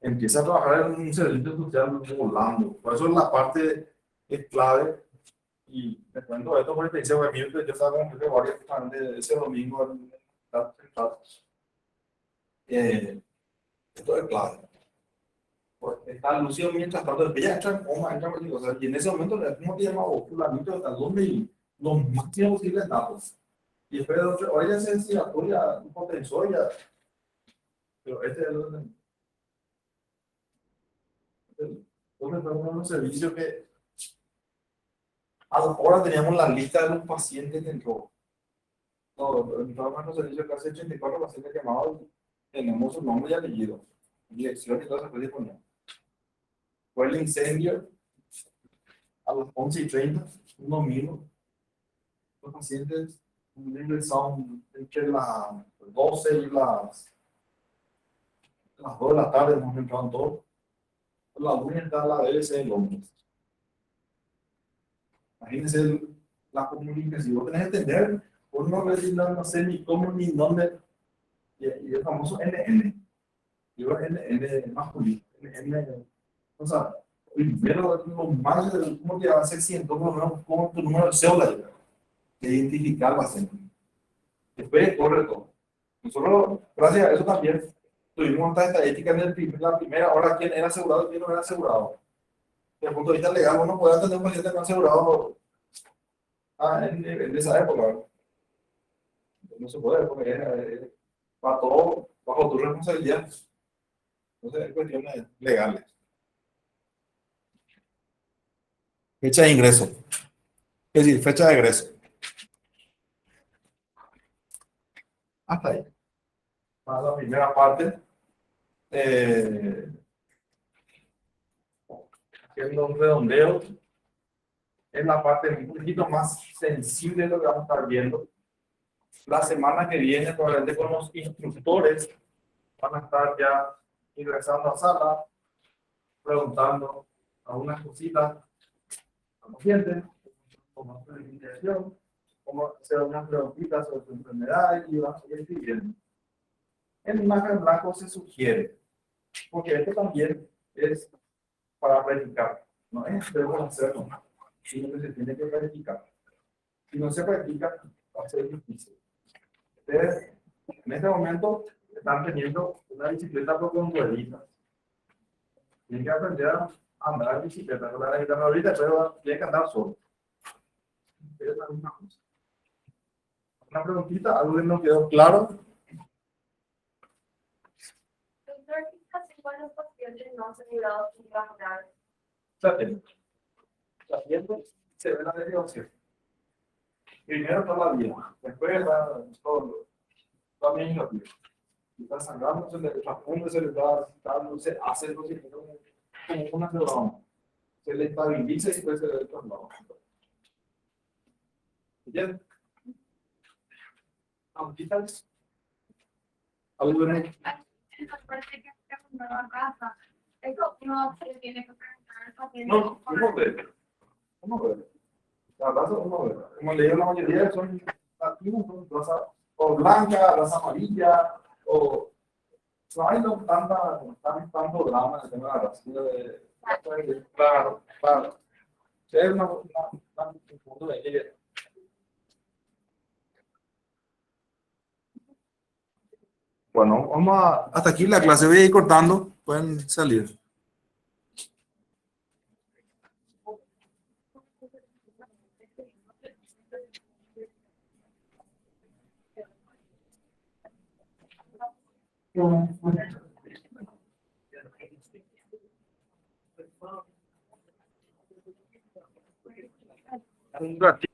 empieza a trabajar en un servicio social volando. Por eso la parte es clave. Y me cuento esto porque te dice, yo estaba con que varios de ese domingo en esto es clave. Pues está lucido mientras tanto, ella entra en coma, entra en, o sea, y en ese momento, ¿cómo te llamas vos? Fulanito de tal, donde y los máximos posibles datos. Y después de 8 horas ya se decía, ya un potensor ya. Pero este es donde fue uno de los servicios que a la hora teníamos la lista de los pacientes que entró. No, en todos los servicios casi 84 pacientes llamados, tenemos su nombre y apellido, dirección y todo eso fue disponible. Fue el incendio a las 11:30, un domingo. Los pacientes son entre las 12 y las 2 de la tarde, hemos entrado todos. La única está la BBC en Londres. Imagínense la comunicación. Si vos tenés que entender, vos no sé ni cómo ni dónde. Y el famoso NN. Yo NN masculino. NN. O sea, primero, lo más de cómo te vas a hacer, por lo menos, como tu número de cédula de identificar la cédula. Después corre todo. Nosotros, gracias a eso también, tuvimos esta estadística en la primera hora, quién era asegurado y quién no era asegurado. Desde el punto de vista legal, uno puede tener un paciente no asegurado en esa época. No se puede, porque va todo bajo tu responsabilidad. Entonces, es cuestiones legales. Fecha de ingreso. Es decir, fecha de egreso. Hasta ahí. Para la primera parte. Haciendo un redondeo. Es la parte un poquito más sensible de lo que vamos a estar viendo. La semana que viene, probablemente con los instructores, van a estar ya ingresando a sala, preguntando algunas cositas a los clientes, como planificación, como hacer unas preguntitas sobre su enfermedad y van a seguir escribiendo. En imagen blanco se sugiere, porque esto también es para practicar, no es debemos hacerlo, sino que se tiene que practicar. Si no se practica, va a ser difícil. Ustedes en este momento están teniendo una bicicleta con rueditas. Tienen que aprender a andar en bicicleta, no la guitarra ahorita, pero tienen que andar solo. Es la misma cosa. Una preguntita, algo que no quedó claro. Doctor, casi igual los pacientes no asegurados sin trabajar. Sabiendo, se ve la derivación. Primero está la vida, después va todo, también la vida. Si está sangrando, se le responde, se le da, se hace lo que como una celular. Se le estabiliza y después se le traslada. ¿Bien? ¿Auditas? ¿Algo de eso? Parece que es una nueva casa. Eso no se tiene que preguntar al paciente. No, uno ve. Uno ve. La raza uno ve. Como le digo, la mayoría son latinos, son raza o blanca, raza amarilla, o no hay tanto drama en el tema de la raza. Claro, claro. Es un punto de ella. Bueno, hasta aquí la clase. Voy a ir cortando. Pueden salir. Un ratito.